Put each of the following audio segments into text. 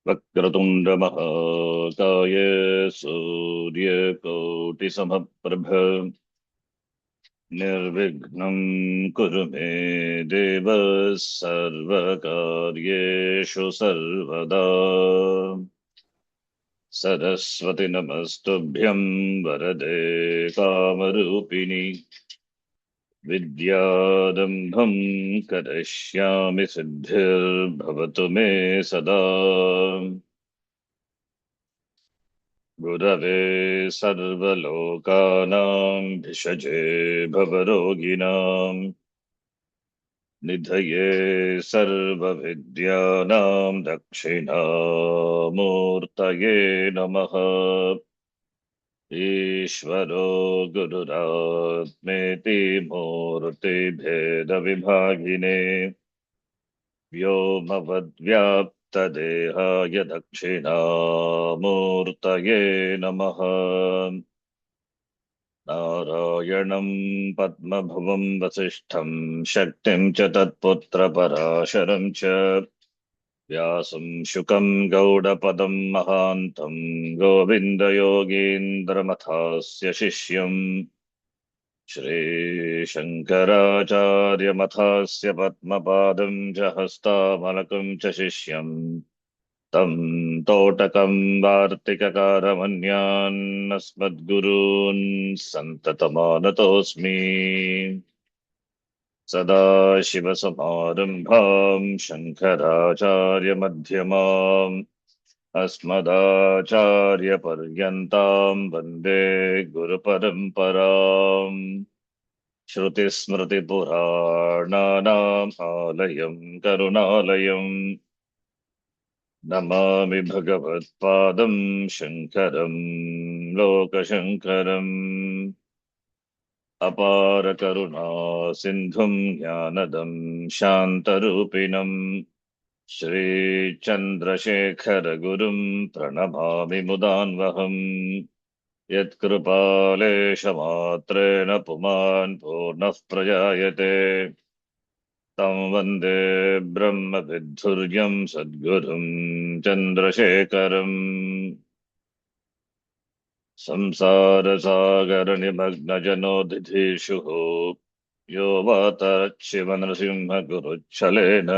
वक्रतुंड महाकाय सूर्यकोटिसमप्रभ निर्विघ्नं कुरु मे देव सर्वकार्येषु सर्वदा। सरस्वती नमस्तुभ्यं वरदे कामरूपिणि विद्यारम्भं करिष्यामि सिद्धिर्भवतु मे सदा। गुरवे सर्वलोकानां भिषजे भवरोगिणां निधये सर्वविद्यानां दक्षिणामूर्तये नमः। ईश्वरो गुरुरात्मेति मूर्तिभेदविभागिने व्योमवद्व्याप्तदेहाय दक्षिणामूर्तये नमः। नारायणं पद्मभुवं वसिष्ठं शक्तिं च तत्पुत्रपराशरं च व्यासं शुकं गौडपदं महान्तं गोविन्दयोगीन्द्रमथास्य शिष्यं श्रीशङ्कराचार्यमथास्य पद्मपादं च हस्तामलकं च शिष्यं तं तोटकं वार्तिककारमन्यान्नस्मद्गुरून् सन्ततमानतोऽस्मि। सदाशिवसमारम्भां शङ्कराचार्यमध्यमाम् अस्मदाचार्यपर्यन्तां वन्दे गुरुपरम्पराम्। श्रुतिस्मृतिपुराणानाम् आलयं करुणालयम् नमामि भगवत्पादं शङ्करं लोकशङ्करम्। अपारकरुणा सिन्धुं ज्ञानदं शान्तरूपिणं श्रीचन्द्रशेखरगुरुं प्रणमामि मुदान्वहम्। यत्कृपालेशमात्रेण पुमान् पूर्णः प्रजायते तं वन्दे ब्रह्मविद्धुर्यं सद्गुरुं चन्द्रशेखरम्। संसारसागरनिमग्नजनोदिधीषुः यो वातरच्छिवनृसिंहगुरुच्छलेन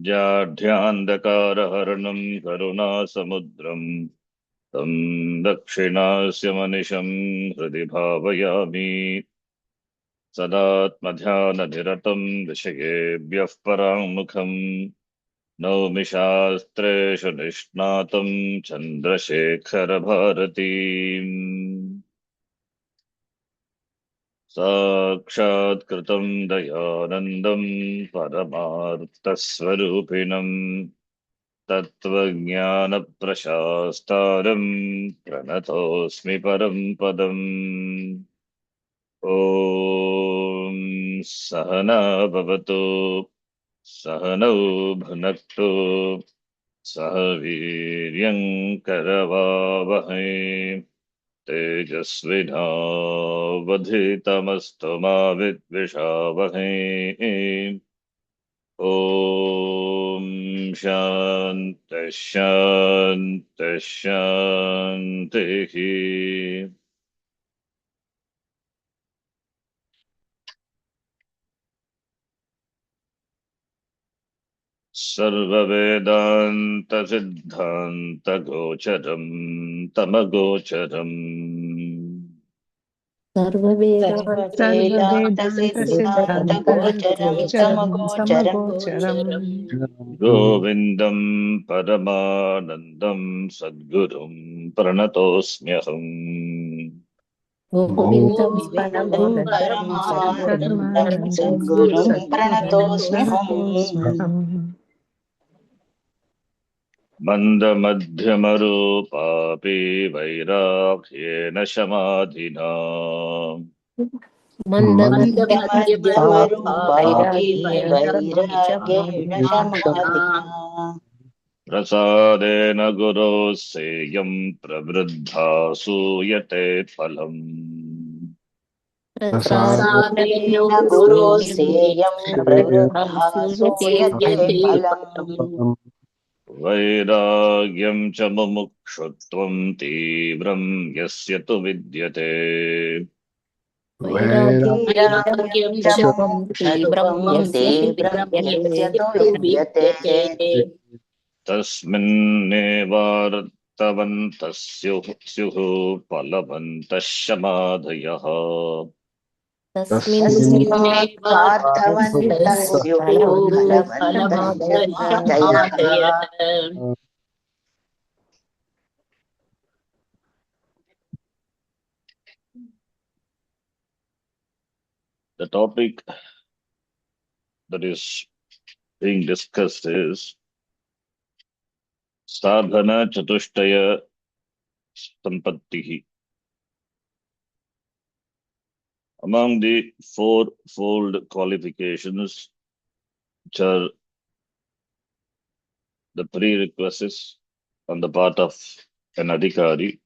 जाढ्यान्धकारहरणं करुणासमुद्रम् तं दक्षिणास्य मनिशं हृदि भावयामि। सदात्मध्याननिरतं विषयेभ्यः पराङ्मुखम् नौमि शास्त्रेषु निष्णातं चन्द्रशेखरभारतीम्। साक्षात्कृतं दयानन्दं परमार्थस्वरूपिणं तत्त्वज्ञानप्रशास्तारं प्रणतोऽस्मि परं पदम्। ॐ सहना भवतु सहनौ भुनक्तु सह वीर्यं करवावहै तेजस्विनावधीतमस्तु मा विद्विषावहै। ॐ शान्तिः शान्तिः शान्तिः। सर्ववेदान्तसिद्धान्तगोचरं तमगोचरम् सर्ववेदान्तसिद्धान्तगोचरं तमगोचरम् गोविन्दं परमानन्दं सद्गुरुं प्रणतोऽस्म्यहम्। गोविन्दं परमानन्दं सद्गुरुं प्रणतोऽस्म्यहम्। मन्दमध्यमरूपापि वैराग्येन शमाधिना मन्दमध्यमरूपापि वैराग्येण समाधिना प्रसादेन गुरोः सेयं प्रवृद्धा सूयते फलम्। प्रसादेन प्रसादेन गुरोस्तेयं गुरोस्तेयं प्रवृद्धा प्रवृद्धा सूयते सूयते फलम्। फलम्। वैराग्यं च मुमुक्षुत्वं तीव्रं यस्य तु विद्यते। वैराग्यं च मुमुक्षुत्वं तीव्रं यस्य तु विद्यते। तस्मिन्नेवार्तवन्तः स्युः फलवन्तः शमाधयः। तस्मिन्नेवार्थवन्तः स्युः फलवन्तः च मादयः। The topic that is being discussed is sadhana chatushtaya sampattihi. Among the fourfold qualifications, which are the prerequisites on the part of an adhikari,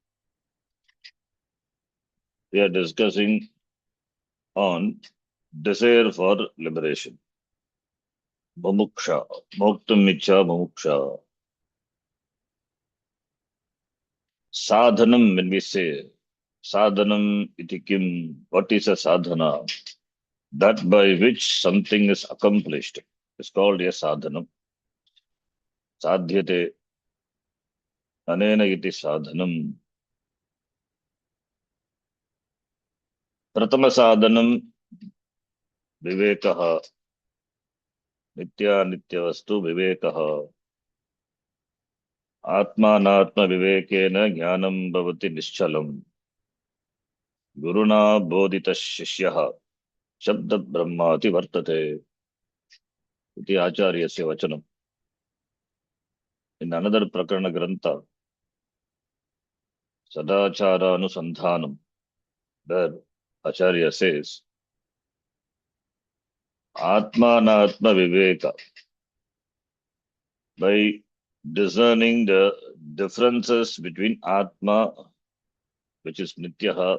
we are discussing on desire for liberation. Mumuksha, moktum icha mumuksha. Sadhanam, when we say sadhanam iti kim, what is a sadhana? That by which something is accomplished is called a sadhanam. Sadhyate anena iti sadhanam. Pratama sadhanam vivekaha. Nitya nitya vastu vivekaha. Atmanatma vivekena jnanam bhavati nischalam. Guruna bodhita shishyaha. Shabda brahmati vartate. Iti acharyasya vachanam. In another prakarana grantha, Sadachara Anusandhanam, where Acharya says, Atmanatma Viveka, by discerning the differences between Atma, which is Nityaha,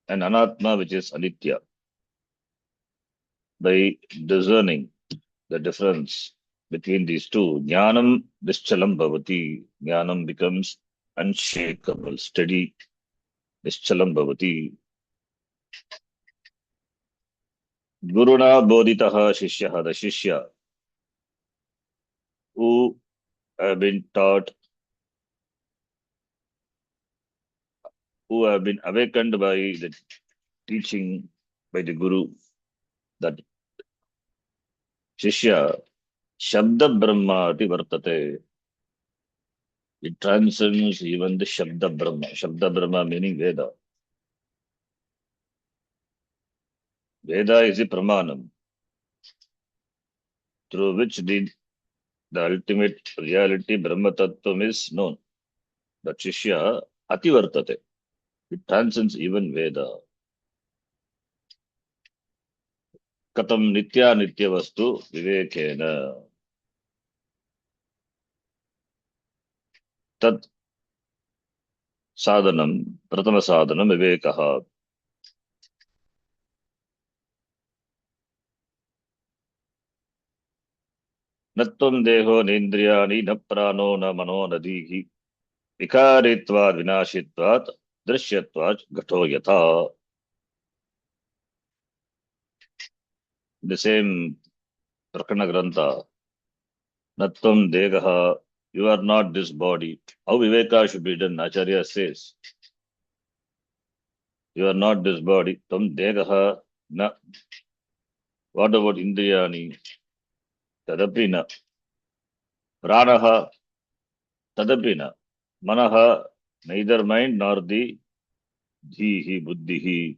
and Anatma, which is Anitya, by discerning the difference between these two, Jnanam Nischalam Bhavati, Jnanam becomes unshakable, steady, Nischalam Bhavati. Guruna Bodhitaha Shishyaha, the Shishya, who have been taught, who have been awakened by the teaching by the Guru, that Shishya, Shabda Brahma ati vartate, it transcends even the Shabda Brahma. Shabda Brahma meaning Veda. Veda is the Pramanam, through which the ultimate reality Brahma Tattvam is known. But Shishya ati vartate, it transcends even Veda. Katam nitya nitya vastu vivekena. Tat sadhanam, pratama sadhanam vivekaha. Natvam deho nindriyani na prano na mano nadihi. Vikaritvad vinashitvad drishyatvad ghato yatha. The same Prakana Grantha. Natvam degaha. You are not this body. How Viveka should be done, Acharya says. You are not this body. Tam degaha na. What about Indriyani? Tadapi na. Pranaha. Tadapi na. Manaha. Neither mind nor the dhihi, buddhihi.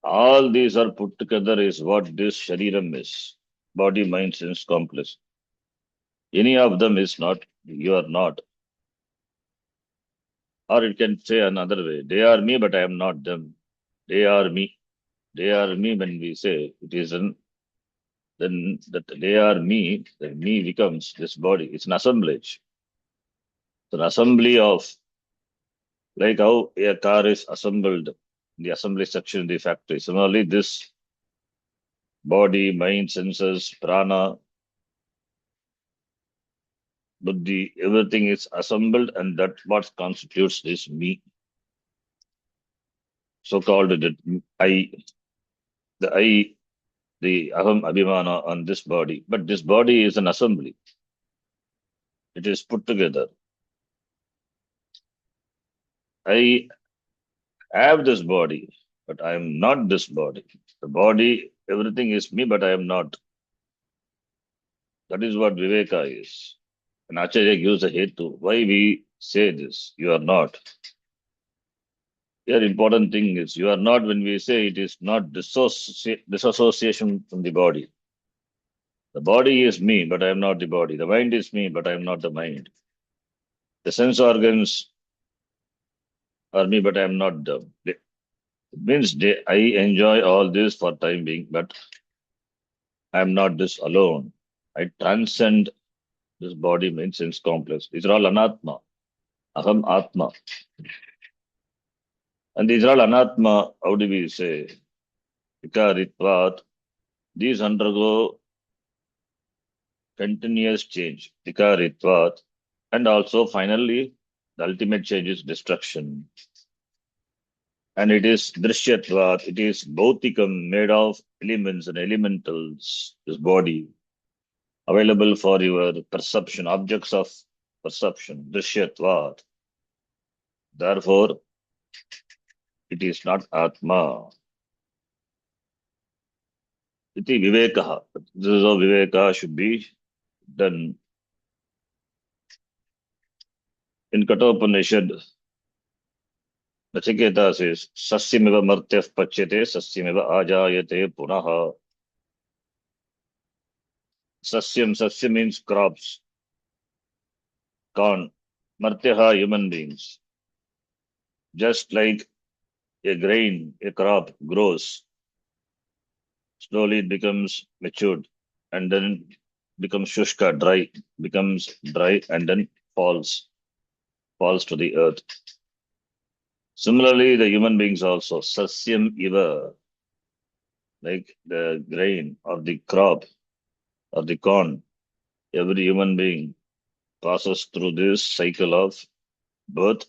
All these are put together is what this shariram is. Body, mind, sense complex. Any of them is not, you are not. Or it can say another way. They are me, but I am not them. They are me. They are me when we say it is an, then that they are me, then me becomes this body. It's an assemblage. It's an assembly of, like how a car is assembled the assembly section in the factory. Similarly, this body, mind, senses, prana, buddhi, everything is assembled, and that's what constitutes this me. So called I, the I, the aham abhimana on this body. But this body is an assembly. It is put together. I have this body, but I am not this body. The body, everything is me, but I am not. That is what Viveka is. And Acharya gives a hetu. Why we say this? You are not. Here, important thing is you are not when we say it is not disassociation from the body. The body is me, but I am not the body. The mind is me, but I am not the mind. The sense organs are me, but I am not them. It means I enjoy all this for time being, but I am not this alone. I transcend this body, mind, sense complex. These are all anatma. Aham atma. And these are all anatma. How do we say? Vikaritvat. These undergo continuous change. Vikaritvat. And also finally, the ultimate change is destruction. And it is drishyatvat. It is bhautikam, made of elements and elementals, this body, available for your perception, objects of perception, drishyatvat. Therefore, it is not atma. Iti vivekaha. This is how viveka should be done. In Kathopanishad, Nachiketa says, Sasyamiva martyaf pachyate, Sasyamiva ajayate punaha. Sasyam means crops, corn. Martyaha, human beings. Just like a grain, a crop grows, slowly it becomes matured and then becomes shushka, dry, becomes dry and then falls to the earth. Similarly, the human beings also, sasyam iva, like the grain or the crop or the corn. Every human being passes through this cycle of birth,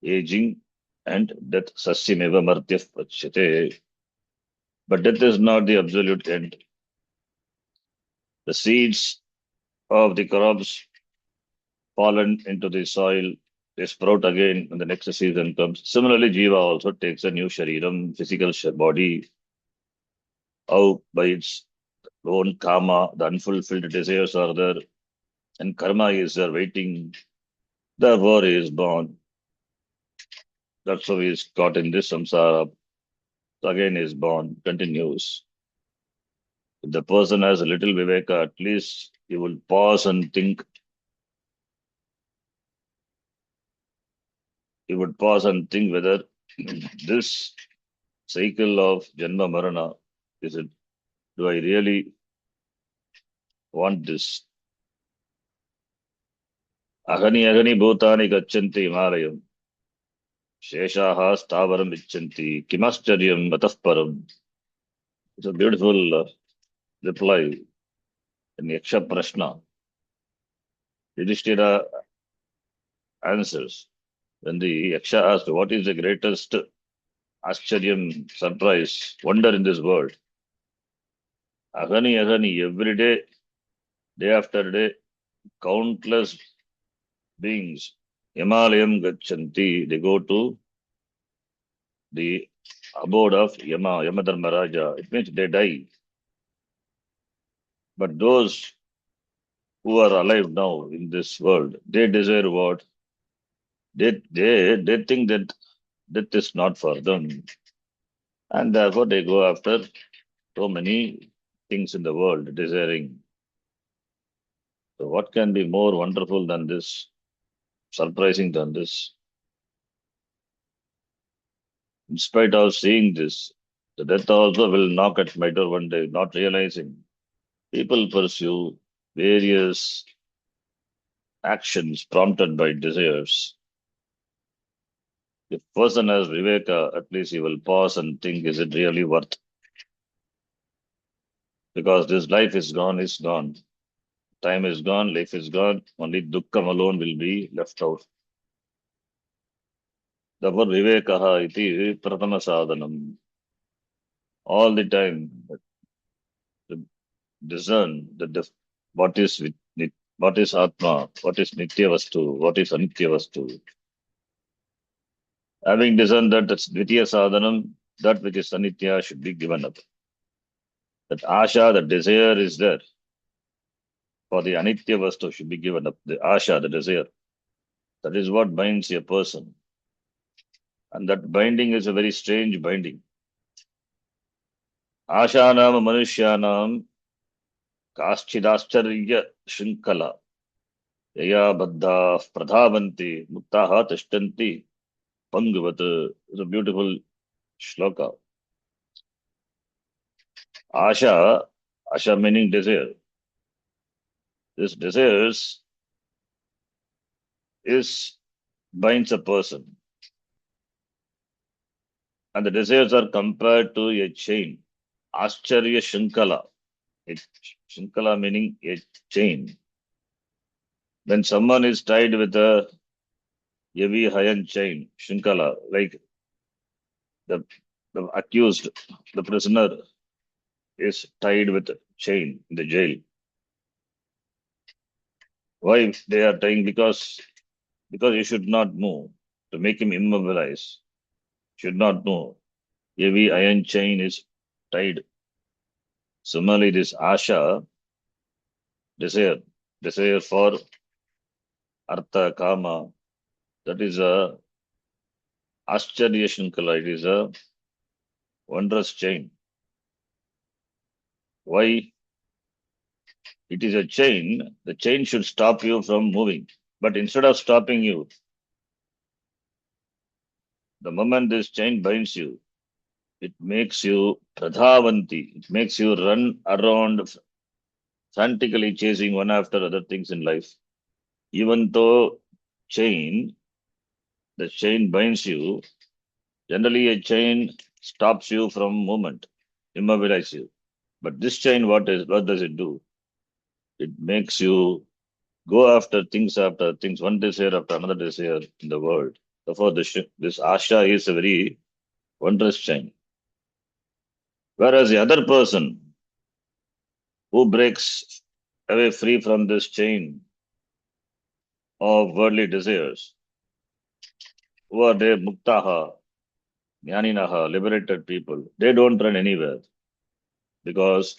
aging, and death. Sasyam eva martyaf pachyate. But death is not the absolute end. The seeds of the crops fallen into the soil, they sprout again when the next season comes. Similarly, Jiva also takes a new shariram, physical body, how by its own karma, the unfulfilled desires are there, and karma is there waiting. Therefore, he is born. That's how he is caught in this samsara. So again, he is born, continues. If the person has a little viveka, at least he will pause and think. He would pause and think whether this cycle of Janma Marana, do I really want this? Ahani Ahani Bhutani Gachanti Himalayam. Sheshaha Stavaram Vichanti. Kimaschariyam Matahparam. It's a beautiful reply in Yaksha Prashna. Yudhishthira answers. When the Yaksha asked, what is the greatest Ascharyam, surprise, wonder in this world? Ahani Ahani, every day after day, countless beings, Himalayam Gachanti, they go to the abode of Yamadharmaraja. It means they die. But those who are alive now in this world, they desire what? They think that death is not for them. And therefore they go after so many things in the world, desiring. So what can be more wonderful than this? Surprising than this? In spite of seeing this, the death also will knock at my door one day, not realizing. People pursue various actions prompted by desires. If person has Viveka, at least he will pause and think, is it really worth? Because this life is gone, is gone. Time is gone, life is gone. Only Dukkham alone will be left out. Therefore, Vivekaha iti Pratama Sadhanam. All the time, to discern what is what is Atma, what is Nitya Vastu, what is Anitya Vastu. Having discerned that that's Dvitiya Sadhanam, that which is Anitya should be given up. That Asha, the desire is there. For the Anitya Vastu should be given up. The Asha, the desire. That is what binds a person. And that binding is a very strange binding. Ashanam Manushyanam Kaschidashcharya Shrinkala Yaya Baddha Pradhavanti Muktaha Tishtanti Pangavat. It's a beautiful shloka. Asha meaning desire. This desires binds a person. And the desires are compared to a chain. Ascharya Shinkala. Shinkala meaning a chain. When someone is tied with a heavy iron chain, Shinkala, like the accused, the prisoner is tied with a chain in the jail. Why they are tying? Because he should not move. To make him immobilized, should not move. Heavy iron chain is tied. Similarly, this Asha, desire for Artha, Kama, that is a Ascharya Shinkala. It is a wondrous chain. Why? It is a chain. The chain should stop you from moving. But instead of stopping you, the moment this chain binds you, it makes you pradhavanti. It makes you run around frantically chasing one after other things in life. Even though the chain binds you, generally a chain stops you from movement, immobilize you. But this chain, what does it do? It makes you go after things, one desire after another desire in the world. Therefore, this Asha is a very wondrous chain. Whereas the other person who breaks away free from this chain of worldly desires, who are they muktaha, jnaninaha, liberated people, they don't run anywhere because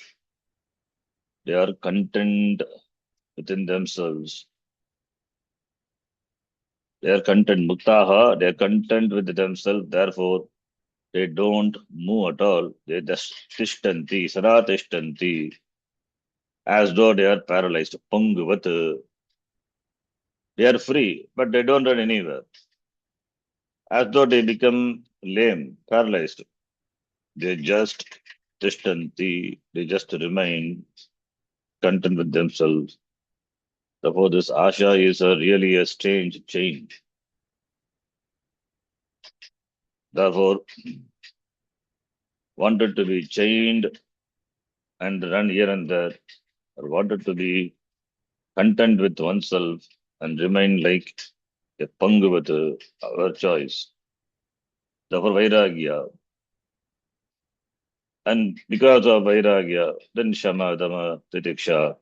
they are content within themselves. They are content, muktaha, they are content with themselves, therefore they don't move at all. They just tishtanti, sada tishtanti, as though they are paralyzed. Panguvat. They are free, but they don't run anywhere. As though they become lame, paralyzed. They just tishtanti, they just remain content with themselves. Therefore, this Asha is really a strange change. Therefore, wanted to be chained and run here and there, or wanted to be content with oneself and remain like a pangu with our choice. Therefore, Vairagya. And because of Vairagya, then Shama, Dama, Titiksha,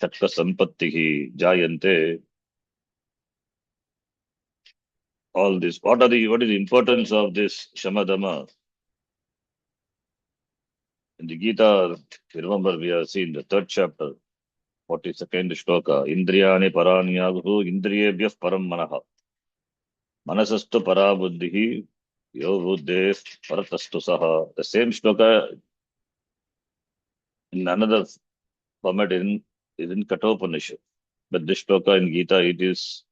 Chatka Sampattihi, Jayante, all this. What is the importance of this Shamadama? In the Gita, if you remember, we have seen the third chapter, 42nd shloka. Indriyani paranyaguhu indriyebhyah param manaha. Manasastu parabuddhihi yo buddhes paratastu saha. The same shloka in another format is in Kathopanishad. But this shloka in Gita, it is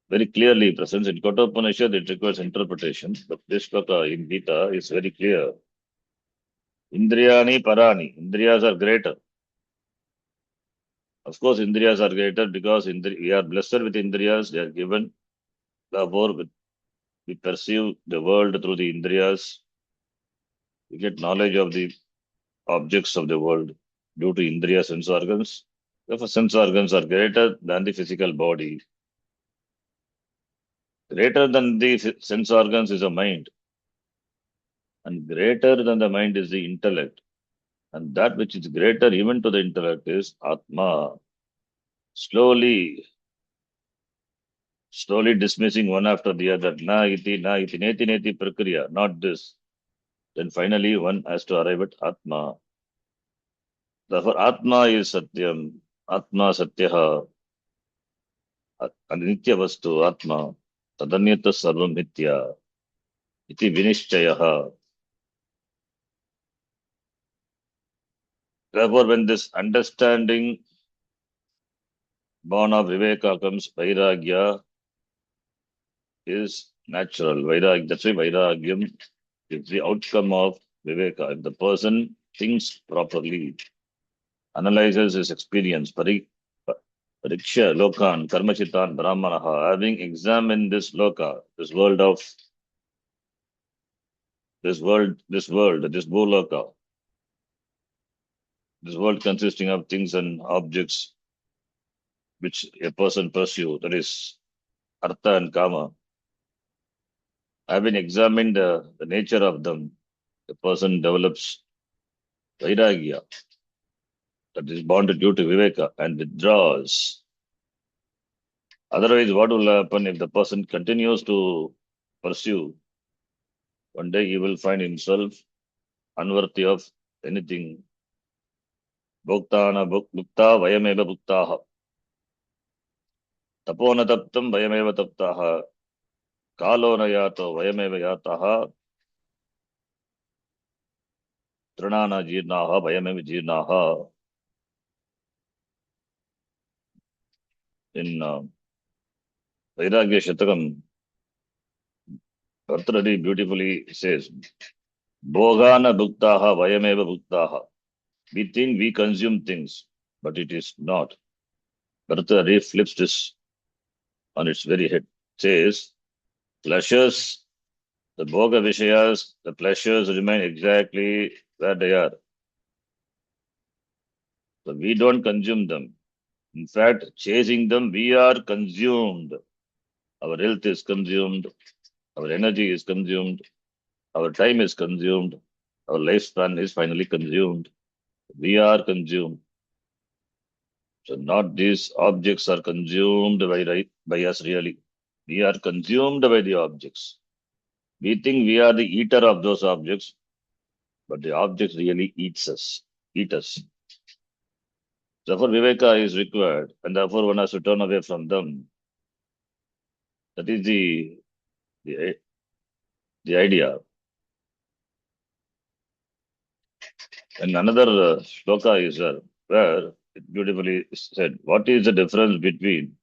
very clearly present. In Kathopanishad, it requires interpretation. But this shloka in Gita is very clear. Indriyani parani. Indriyas are greater. Of course, Indriyas are greater because we are blessed with Indriyas. They are given. Therefore, we perceive the world through the Indriyas. We get knowledge of the objects of the world due to Indriya sense organs. Therefore, sense organs are greater than the physical body. Greater than the sense organs is a mind, and greater than the mind is the intellect. And that which is greater even to the intellect is Atma. Slowly, slowly dismissing one after the other. Na iti, neti neti prakriya, not this. Then finally one has to arrive at Atma. Therefore, Atma is Satyam. Atma Satyaha. Anitya Vastu Atma. Tadanyata Sarvam Nitya. Iti Vinishchayaha. Therefore, when this understanding born of Viveka comes, Vairagya is natural. Vairagya, that's why Vairagyam is the outcome of Viveka. If the person thinks properly, analyzes his experience, Pariksha, Lokan, Karmachitan, Brahmanaha, having examined this Loka, this world of this Bhuloka, this world consisting of things and objects which a person pursues, that is Artha and Kama. Having examined the nature of them, the person develops Vairagya, that is bonded due to Viveka, and withdraws. Otherwise, what will happen if the person continues to pursue? One day he will find himself unworthy of anything. Bhuktana bhukta vayameva bhuktaha. Tapona taptam vayameva taptaha. Kalo na yato vayameva yataha. Trinana jirnaha vayameva jirnaha. In Vairagya Shatakam, Bhartradi beautifully says, Bhogana bhuktaha vayameva bhuktaha. We think we consume things, but it is not. Bhartradi flips this on its very head. Says, pleasures, the bhoga vishayas, the pleasures remain exactly where they are. So we don't consume them. In fact, chasing them, we are consumed. Our health is consumed. Our energy is consumed. Our time is consumed. Our lifespan is finally consumed. We are consumed. So not these objects are consumed by us really. We are consumed by the objects. We think we are the eater of those objects, but the objects really eat us. Therefore, Viveka is required, and therefore one has to turn away from them. That is the idea. And another shloka is where it beautifully said, what is the difference between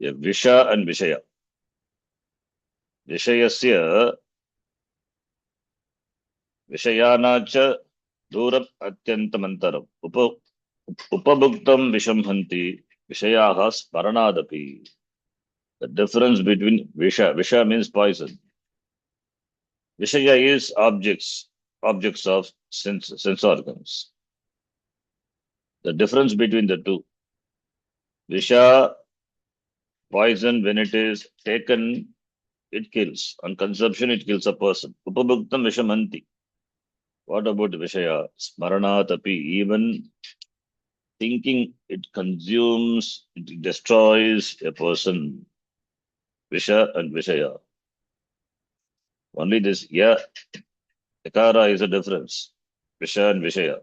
a Visha and Vishaya? Vishayasya Vishayanacha Duram Atyantamantaram Upabhuktam Vishamhanti Vishayaha Sparanadapi. The difference between Visha means poison. Vishaya is objects of sense organs. The difference between the two, Visha, poison, when it is taken, it kills. On consumption, it kills a person. Upabhuktam Vishamanti. What about Vishaya? Smaranatapi, even thinking it consumes, it destroys a person. Visha and Vishaya. Only this Yakara is a difference. Visha and Vishaya.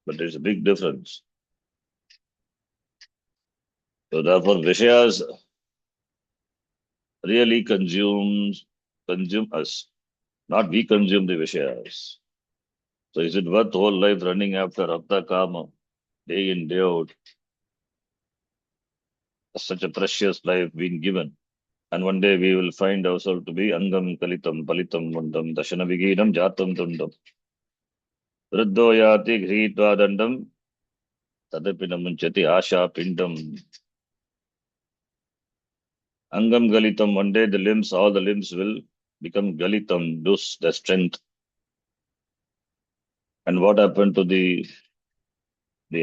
But there's a big difference. So therefore, Vishayas really consume us. Not we consume the Vishayas. So is it worth whole life running after Artha Kama, day in, day out? Such a precious life being given. And one day we will find ourselves to be Angam Kalitam, Palitam Mundam, Dashana Viginam, Jatam Tundam. Vruddho Yati Ghrihitva Dandam, Tadapinamunchati Asha Pindam. Angam Galitam, one day the limbs, all the limbs will become Galitam, lose the strength. And what happened to the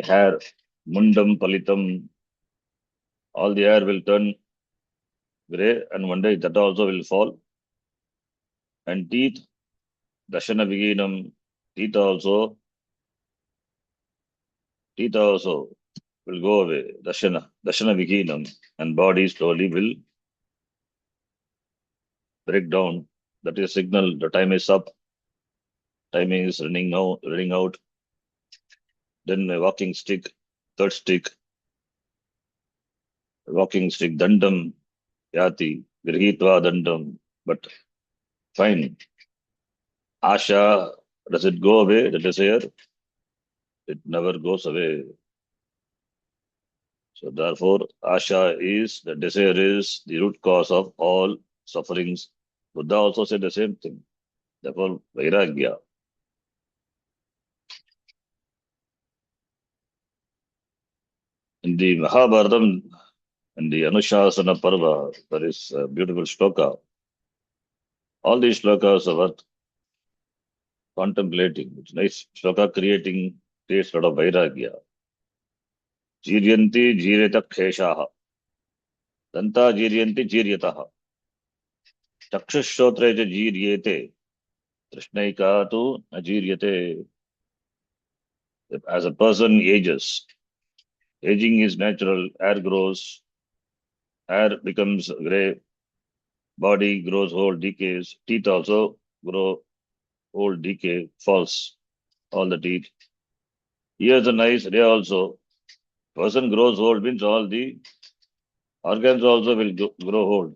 hair? Mundam Palitam, all the hair will turn grey, and one day that also will fall. And teeth, Dashana Viginam, teeth also will go away. Dashana Viginam, and body slowly will break down. That is a signal. The time is up. Time is running now, running out. Then a walking stick, third stick, walking stick, dandam, yati, grihitva dandam. But fine. Asha, does it go away, the desire? It never goes away. So therefore, Asha is, the desire is the root cause of all sufferings. Buddha also said the same thing. Therefore, Vairagya. In the Mahabharatam, in the Anushasana Parva, there is a beautiful shloka. All these shlokas are worth contemplating. It's nice. Shloka creates a lot of Vairagya. Jiryanti jireta kheshaha. Danta jiryanti jiryataha. Chakshushotre ja jiryete. Trishnaika tu ajiryate. As a person ages, aging is natural. Hair becomes grey, body grows old, decays, teeth also grow old, decay, falls, all the teeth. Ears and eyes, they also. Person grows old means all the organs also will grow old.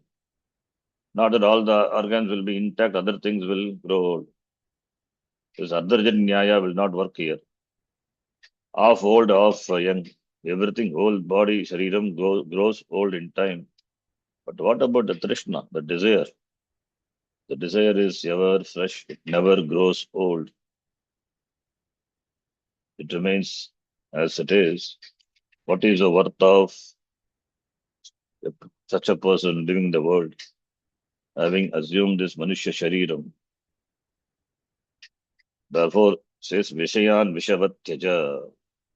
Not that all the organs will be intact, other things will grow old. This Ardharjan Nyaya will not work here. Half old, half young. Everything, whole body, Shariram grows old in time. But what about the Trishna, the desire? The desire is ever fresh, it never grows old. It remains as it is. What is the worth of such a person living in the world, having assumed this Manushya Shariram? Therefore, says Vishayan Vishavatyaja.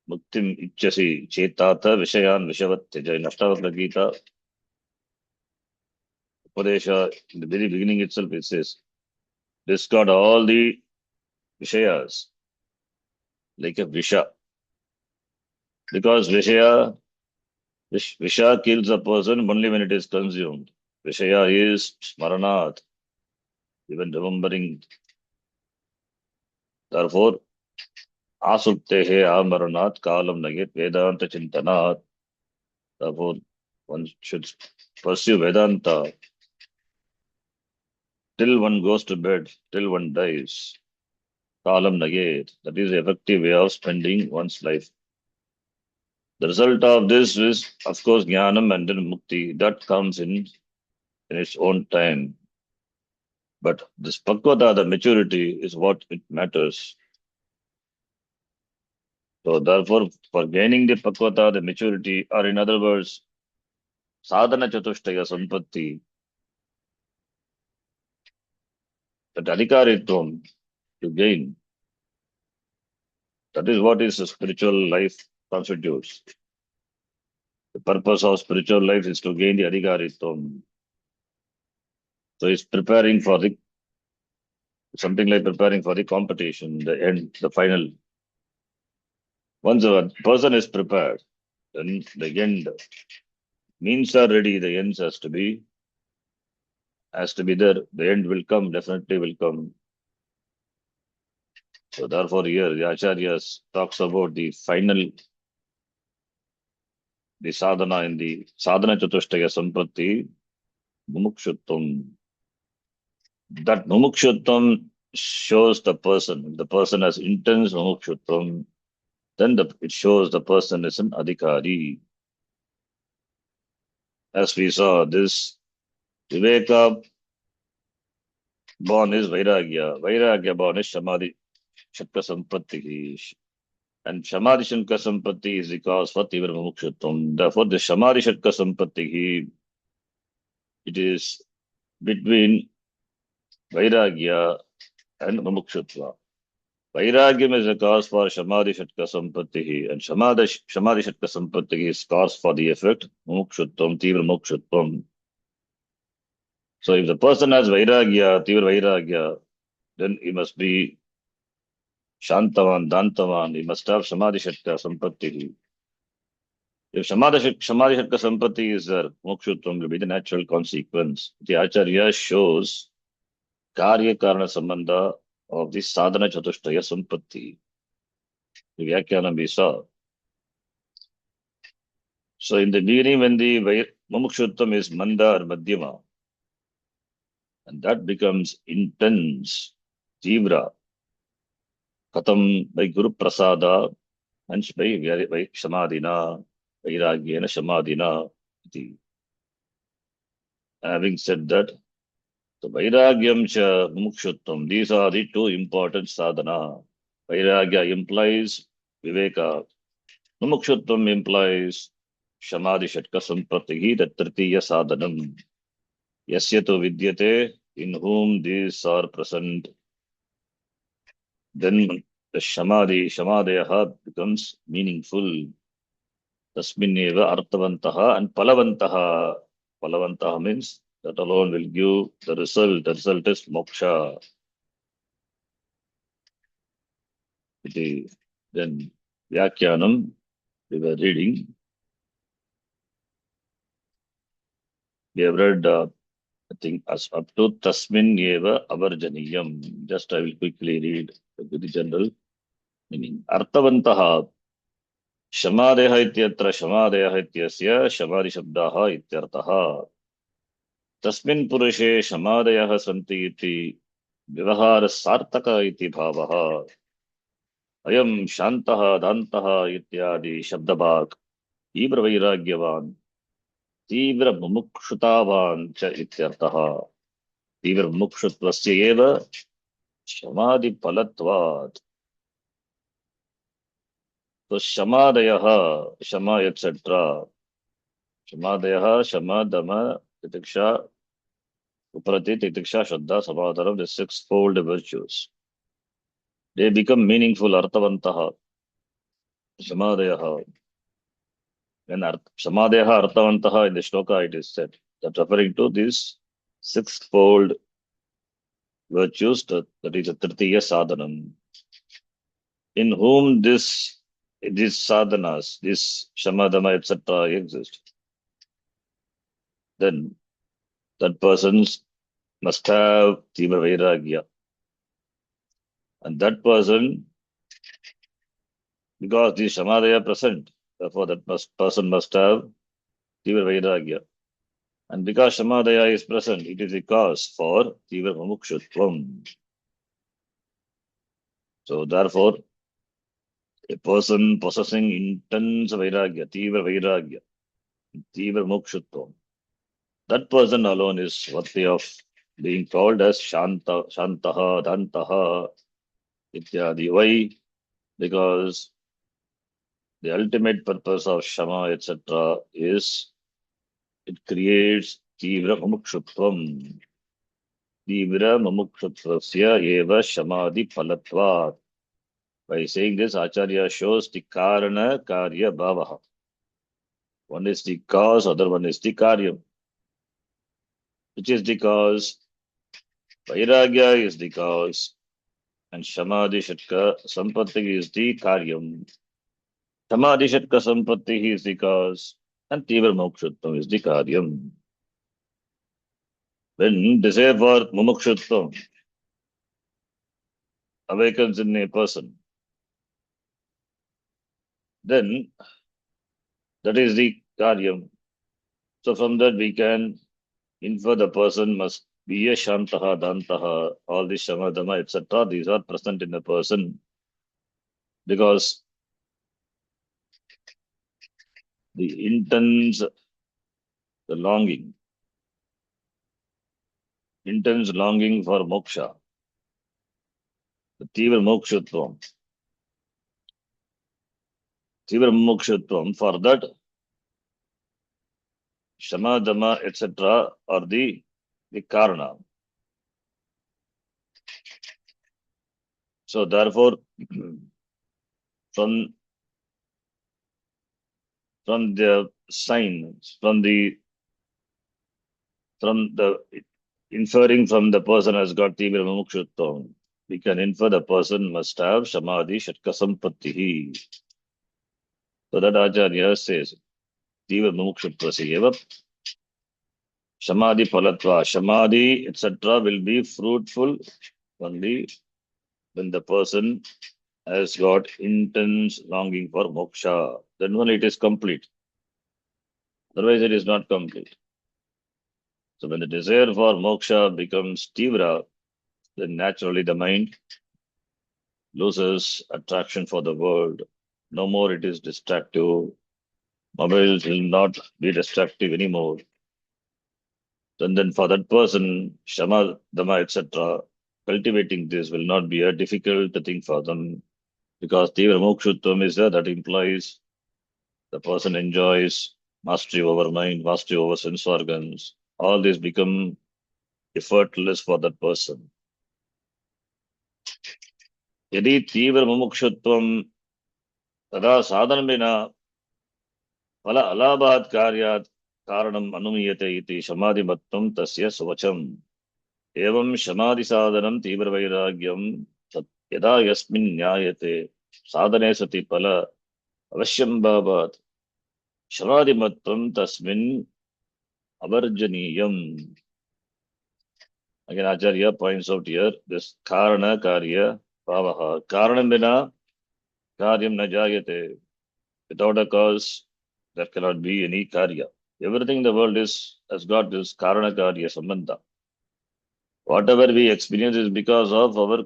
Muktim Ichasi Chetata Vishayan Vishavatyaja. In Ashtavakra Gita, Upadesha, in the very beginning itself, it says, discard all the Vishayas like a Visha. Because Visha kills a person only when it is consumed. Vishaya is Smaranat, even remembering. Therefore, Asuptehe Amaranat Kalam Nagit Vedanta Chintanat. Therefore, one should pursue Vedanta till one goes to bed, till one dies. Kalam Nagit. That is the effective way of spending one's life. The result of this is, of course, Jnanam and then Mukti. That comes in its own time. But this Pakvata, the maturity, is what it matters. So therefore, for gaining the Pakvata, the maturity, or in other words, Sadhana Chatushtaya Sampatti, that Adhikaritvam to gain, that is what is a spiritual life constitutes. The purpose of spiritual life is to gain the Adhikaritvam. So it's preparing for the something like preparing for the competition, the end, the final. Once a person is prepared, then the end means are ready, the ends has to be there. The end will come, definitely will come. So therefore here the Acharyas talks about the final, the sadhana in the sadhana chatushtaya sampatti, mumukshutvam. That mumukshutvam shows the person. If the person has intense mumukshutvam, then it shows the person is an adhikari. As we saw, this Viveka born is Vairagya. Vairagya born is Samadhi Shakka Sampatti. And Samadhi Shakka Sampatti is the cause for Tivra Mumukshutvam. Therefore, the Samadhi Shakka Sampatti it is between Vairagya and Mumukshutva. Vairagyam is a cause for Samadhi Shatka Sampatti, and Samadhi Shatka Sampatti is cause for the effect, Mumukshutvam, Tivra Mukshutvam. So if the person has Vairagya, Tivra Vairagya, then he must be Shantavan, Dantavan, he must have Samadhi Shatka Sampatti. If Samadhi Shatka Sampatti is there, Mukshutvam will be the natural consequence. The Acharya shows Karya Karana Sambandha of the Sadhana Chatushtaya Sampatti. The Vyakyanam we saw. So in the beginning, when the Mumukshutvam is Manda or Madhyama, and that becomes intense, Tivra, Katam by Guru Prasada, and by Samadhina, Vairagyena Samadhina. Having said that, the Vairagyam cha Mumukshutvam, these are the two important sadhana. Vairagya implies Viveka. Mumukshutvam implies Samadhi Shatka Sampratihi, the Tritiya Sadhanam. Yasyato Vidyate, in whom these are present, then the Shamadeha becomes meaningful. Tasminneva Arthavantaha and Palavantaha. Palavantaha means that alone will give the result. The result is moksha. Then Vyakyanam, we were reading. We have read, I think, as up to Tasmin Eva Avarjaniyam. Just I will quickly read the general meaning. Arthavantaha Shamadeha ityatra Shamadeha ityasya Shamadi Shabdaha ityartaha. Tasmin Purushe Shamadeha Santi iti Vivahara Sartaka iti Bhavaha. Ayam Shantaha Dantaha ityadi Shabdabhak Ivra Vairagyavan Tivra Mumukshutavan cha ityartaha. Tivra Mumukshuttvasya eva Samadhi Palatvad. So Shamadayaha, Shama etc. Shamadayaha, Shama, Dama, Titiksha, Uprati, Titiksha, Shraddha, Samadharam, the sixfold virtues. They become meaningful, Arthavantaha. Shamadayaha. When Samadeha Arthavantaha in the Shloka it is said, that referring to these sixfold virtues, that is a Tritiya Sadhanam. In whom these sadhanas, this Shamadama, etc. exist, then that person must have Tivra Vairagya. And that person, because the Shamadaya are present, therefore that person must have Tivra Vairagya. And because Shamadaya is present, it is the cause for Tivra Mumukshutvam. So therefore, a person possessing intense Vairagya, Tivra Mukshutvam, that person alone is worthy of being called as Shantaha, Dantaha, Ityadi. Why? Because the ultimate purpose of Shama, etc. is it creates Tivra Mumukshutvam. Tivra Mumukshuttvasya eva Shamadi Palatvat. By saying this, Acharya shows the Karana Karya Bhavaha. One is the cause, other one is the Karyam. Which is the cause? Vairagya is the cause, and Samadhi Shatka Sampatti is the Karyam. Samadhi Shatka Sampatti is the cause, and Tivra Mukshutvam is the Karyam. When desire for Mumukshutvam awakens in a person, then that is the Karyam. So from that we can infer the person must be a Shantaha, Dantaha, all the Shamadama, etc. These are present in the person because the intense, the longing for moksha, the Tivra Mukshutvam, for that Shama, Dama, etc. are the karana. So therefore, from the signs, from the inferring from the person has got Tibra Mumukshutvam, we can infer the person must have Samadhi Shatka Sampattihi. So that Acharya says, Tibra Mumukshuttvasi eva Samadhi Palatva. Samadhi, etc. will be fruitful only when the person has got intense longing for moksha. Then only it is complete. Otherwise, it is not complete. So when the desire for moksha becomes tivra, then naturally the mind loses attraction for the world. No more it is distractive. Mobiles will not be distractive anymore. And then for that person, Shama, Dama, etc., cultivating this will not be a difficult thing for them because Tivra Mokshutvam is there. That implies the person enjoys mastery over mind, mastery over sense organs. All this become effortless for that person. यदि तीव्र मुमुक्षुत्वं तदा साधनमिना फल अलाभात् कार्यात् कारणम् अनुमीयते इति समाधिमत्वं तस्य सुवचम् एवं समाधि साधनं तीव्र वैराग्यं यदा यस्मिन् न्यायते साधने सति फल अवश्यं भावात् समाधिमत्वं तस्मिन् अवर्जनीयम्. Again, Acharya points out here this karana karya bhavaha. Karanam bina karyam na jayate. Without a cause, there cannot be any karya. Everything in the world has got this karana karya sambandha. Whatever we experience is because of our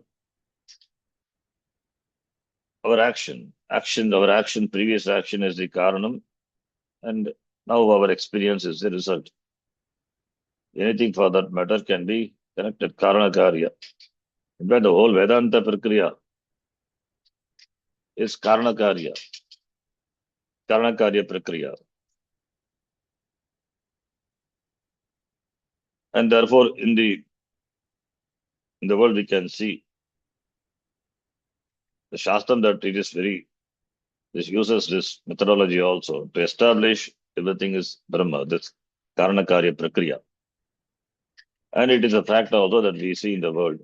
action. Our action, previous action is the karanam, and now our experience is the result. Anything for that matter can be connected karana karya. In fact, the whole Vedanta prakriya is karana karya prakriya. And therefore, in the world, we can see the Shastram that it is this uses this methodology also to establish everything is Brahma, this Karana Karya Prakriya. And it is a fact also that we see in the world.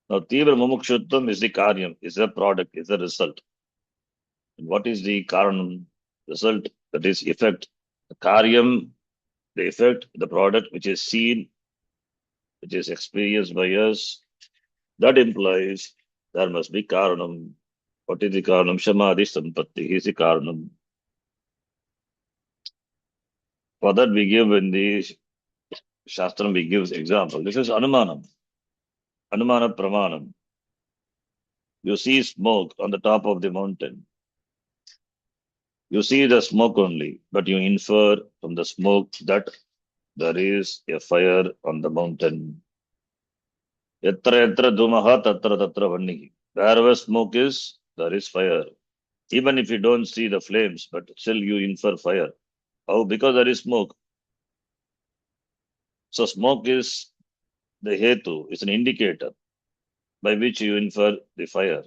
Now, Tivra Mumukshutvam is the Karyam, is a product, is a result. And what is the Karanam? Result, that is effect. The Karyam, the effect, the product which is seen, which is experienced by us, that implies there must be Karanam. What is the Karanam? Samadhi Sampatti is the Karanam. For that we give in the Shastram, we give example. This is Anumanam. Anumana Pramanam. You see smoke on the top of the mountain. You see the smoke only, but you infer from the smoke that there is a fire on the mountain. Yatra yatra dhumaha tatra tatra vannihi. Wherever smoke is, there is fire. Even if you don't see the flames, but still you infer fire. How? Because there is smoke. So smoke is the hetu, is an indicator by which you infer the fire.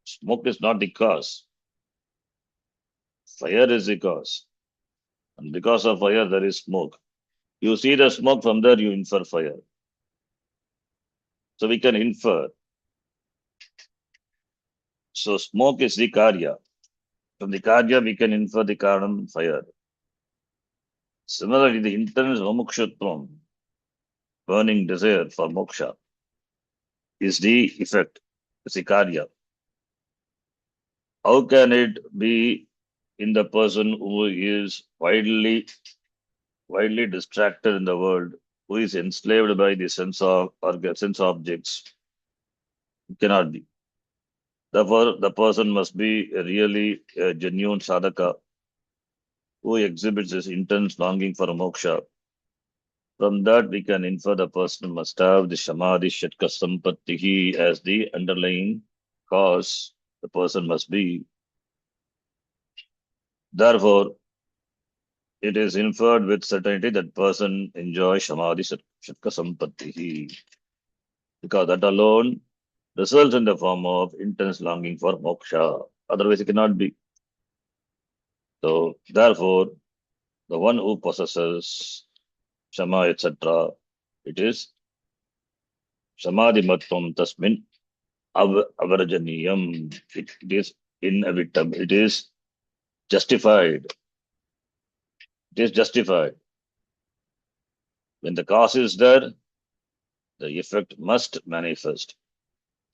Smoke is not the cause. Fire is the cause. And because of fire, there is smoke. You see the smoke, from there you infer fire. So we can infer. So smoke is the karya. From the karya, we can infer the karanam, fire. Similarly, the intense mumukshutvam, burning desire for moksha, is the effect, is the karya. How can it be in the person who is widely distracted in the world, who is enslaved by the sense objects? It cannot be. Therefore, the person must be really a genuine sadhaka who exhibits this intense longing for moksha. From that, we can infer the person must have the samadhi shatka sampattihi as the underlying cause. The person must be. Therefore, it is inferred with certainty that person enjoys Samadhi Shatka Sampatti, because that alone results in the form of intense longing for moksha. Otherwise, it cannot be. So, therefore, the one who possesses Shama, etc., it is Samadhi Matvam Tasmin Avarjaniyam. It is inevitable. It is justified. It is justified. When the cause is there, the effect must manifest.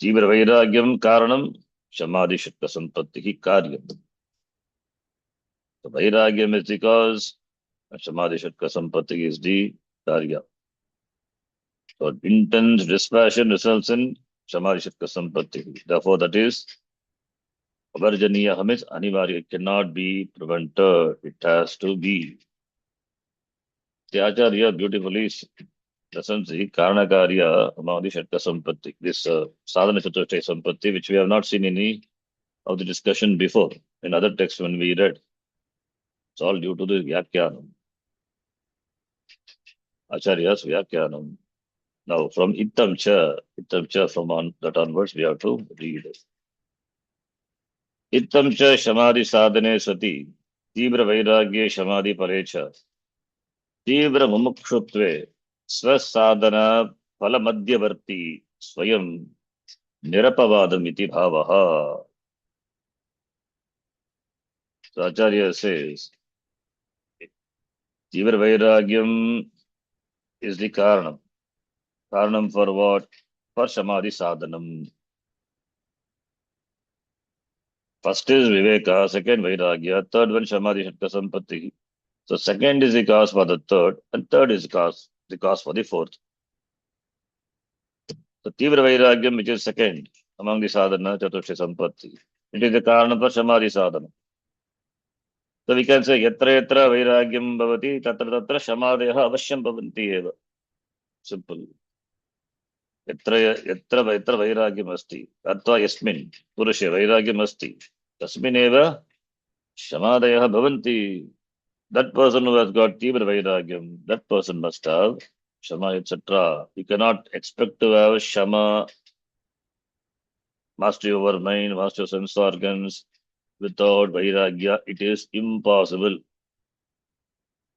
Jivra Vairagyam Karanam Samadhi Shakta Sampattihi Karyam. The Vairagyam is the cause, and Samadhi Shakta Sampatti is the Karya. So intense dispassion results in Samadhi Shakta Sampatti. Therefore, that is Avarjaniya means Anivarya. It cannot be prevented. It has to be. The Acharya beautifully presents the Karanakarya Samadhi Shakta Sampatti. This Sadhana Chaturashtaya Sampatti, which we have not seen any of the discussion before in other texts when we read. It's all due to the Vyakyanam. Acharya's Vyakyanam. Now, from Ittam Cha, from that onwards, we have to read. Ittam Cha Samadhi Sadhane Sati, Tibra Vairagye Samadhi Parecha, Tibra Mumukshutve, Swasadhana Palamadhyavarti, Swayam Nirapavadam iti bhavaha. So Acharya says, Tibra Vairagyam is the Karanam. Karanam for what? For Samadhi Sadhanam. First is Viveka, second Vairagya, third one Samadhi Shatka Sampatti. So second is the cause for the third, and third is the cause for the fourth. So Tivra Vairagyam, which is second among the sadhana, Chaturshya Sampatti. It is the Karana for Samadhi Sadhana. So we can say Yatra Yatra Vairagyam Bhavati, Tatra Tatra Samadheha Avashyam Bhavanti Eva. Simple. Yatra Yatra Vairagyam Asti, Atva Yasmin, Purusha Vairagyam Asti, Tasmin Eva Samadheha Bhavanti. That person who has got Tibra Vairagyam, that person must have Shama, etc. You cannot expect to have Shama, mastery over mind, mastery of sense organs, without Vairagya. It is impossible.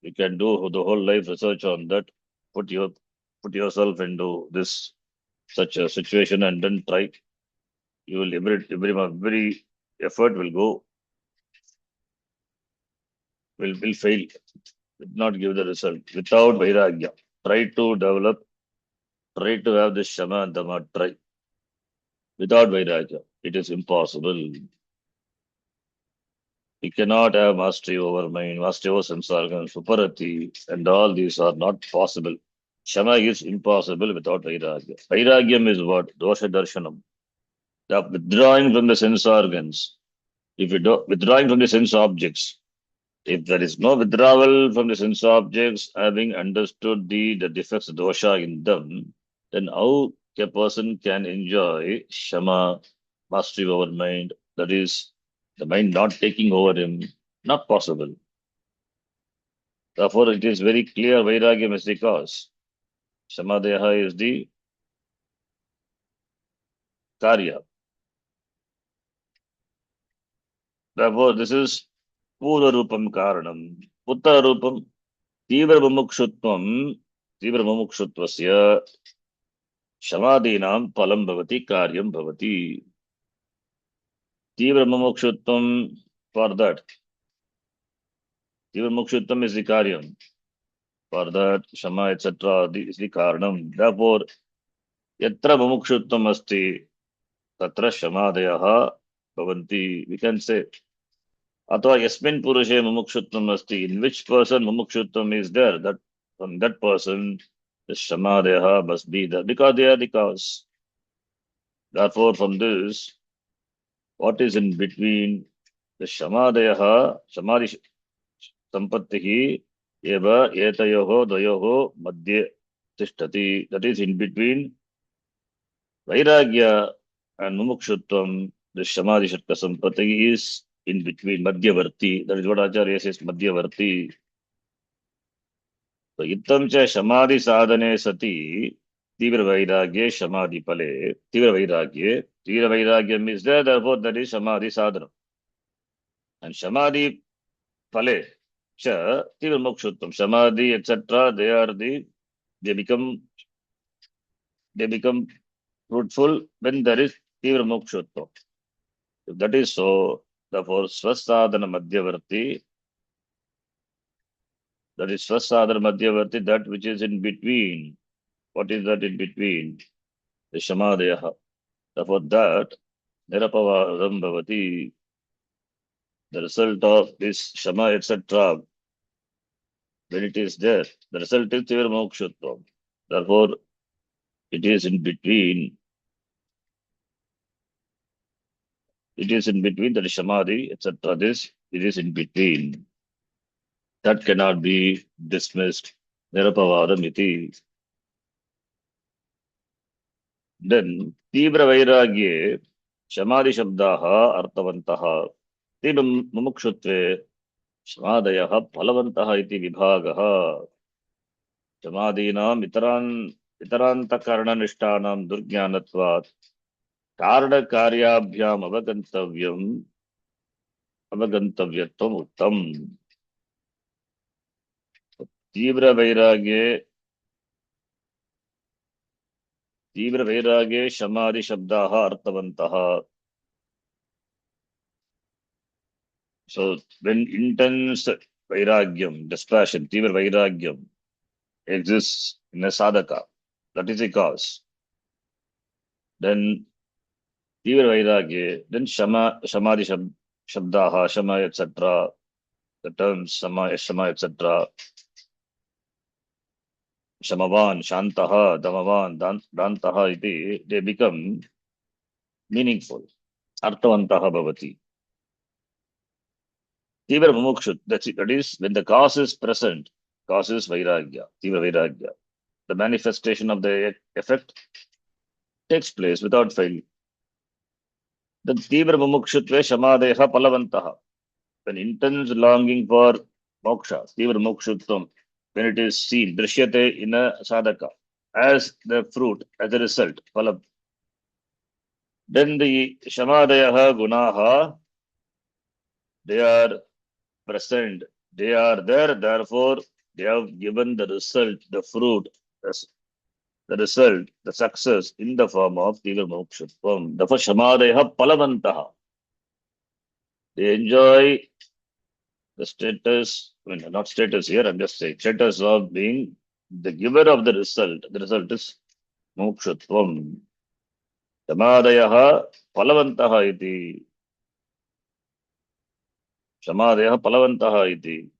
You can do the whole life research on that, put yourself into this such a situation and then try. You will every effort will go, will fail, will not give the result without Vairagya. Try to develop, try to have this Shama and Dhamma, try. Without Vairagya, it is impossible. You cannot have mastery over mind, mastery over sense organs, Suparati, and all these are not possible. Shama is impossible without Vairagya. Vairagyam is what? Dosha Darshanam. The withdrawing from the sense organs. If you do withdrawing from the sense objects, if there is no withdrawal from the sense objects, having understood the defects dosha in them, then how a person can enjoy Shama, mastery over mind, that is, the mind not taking over him, not possible. Therefore, it is very clear Vairagyam is the cause. Shamadeha is the Karya. Therefore, this is Pura Rupam Karanam. Uttara Rupam, Tivra Mumukshuttvasya, Shamadinam Palam Bhavati, Karyam Bhavati. Tivra Mumukshutvam, for that. Tivra Mumukshutvam is the Karyam. For that, Shama, etc., is the Karanam. Therefore, Yatra Mumukshutvam Asti, Tatra Shamadeyaha Bhavanti. We can say, Atva Yasmin Purushe Mumukshutvam Asti, in which person Mumukshutvam is there, that from that person, the Shamadeha must be there, because they are the cause. Therefore, from this, what is in between the Shamadeha, Samadhi Sampattihi, Eva Etayoho Dayoho Madhye Tishtati, that is in between Vairagya and Mumukshutvam, the Samadhi Shatka Sampatti is in between Madhyavarti. That is what Acharya says, Madhyavarti. So ittam cha samadhi sadhane sati tivra vairagye samadhi pale. Tivra vairagyam is there, therefore that is samadhi sadhana. And samadhi pale cha tivra mokshuttam. Samadhi, etc. They become fruitful when there is tivra mokshuttam. If that is so, therefore swasadhana madhyavarti, that which is in between. What is that in between? The shamadaya. Therefore that nirapavadam bhavati, the result of this shama, etc., when it is there, the result is tivra mokshutvam. Therefore, it is in between. It is in between, that is samadhi, etc. This, it is in between. That cannot be dismissed. Nirapavadam iti. Then, Tibra Vairagye, Samadhi Shabdaha, Artavantaha, Tibra Mumukshutve, Samadayaha, Palavantaha iti Vibhagaha, Samadhinam, Itaranta Karana Nishtanam, Durjnanatvat, Karna Karyabhyam, Avagantavyatam Uttam. Tibra Vairagye, Samadhi Shabdaha, Artavantaha. So when intense vairagyam, dispassion, tivra vairagyam exists in a sadhaka, that is a cause. Then tivra vairagya, then samadhi shabdaha, shama, etc. The terms shama, etc. Shamavan, shantaha, damavan, dantaha iti, they become meaningful. Arthavantaha bhavati. Tivra mumukshut, that is when the cause is present, cause is vairagya, tivra vairagya. The manifestation of the effect takes place without failure. The Tibra Mumukshutve Shamadeha Palavantaha. When intense longing for moksha, Tibra Mukshutvam, when it is seen, Drishyate in a sadhaka, as the fruit, as a result, Palam. Then the Shamadeha Gunaha, they are present, they are there, therefore they have given the result, the fruit, the result, the success in the form of Tivra Mokshutvam. Therefore, Shamadeha Palavantaha. They enjoy the status, I mean, not status here, I'm just saying, status of being the giver of the result. The result is Mokshutvam. Shamadeha Palavantaha iti. Shamadeha Palavantaha iti.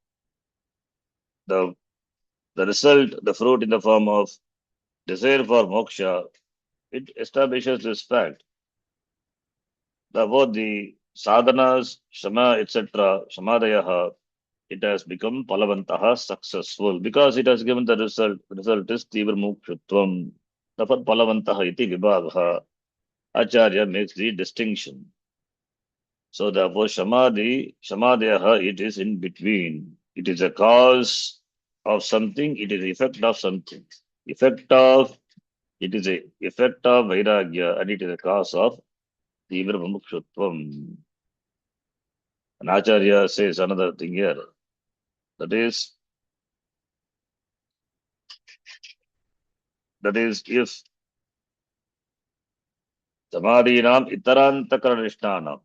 The result, the fruit in the form of desire for moksha, it establishes this fact. Both the sadhanas, shama, etc., shamadeyaha, it has become palavantaha, successful, because it has given the result. The result is tivra mukshutvam. Therefore, palavantaha iti vibhagaha. Acharya makes the distinction. So therefore, shamadeyaha, it is in between. It is a cause of something, it is effect of something. It is a effect of vairagya, and it is a cause of tivra mumukshutvam. And Acharya says another thing here. That is if samadhinam itarantakarnishnanam,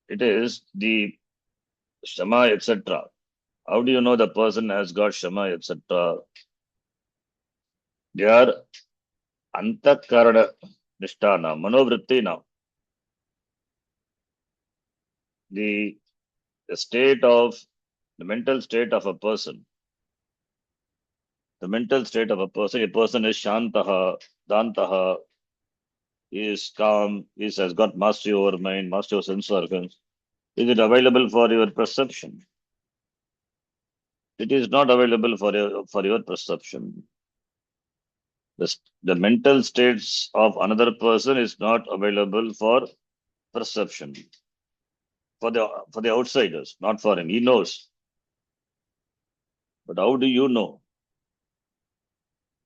it is the shama, etc. How do you know the person has got shama, etc.? They are antakarana nishtana, manovritti now. The mental state of a person. The mental state of a person is shantaha, dantaha, is calm, has got mastery over mind, mastery over sense organs. Is it available for your perception? It is not available for your perception. The mental states of another person is not available for perception. For the outsiders, not for him. He knows. But how do you know?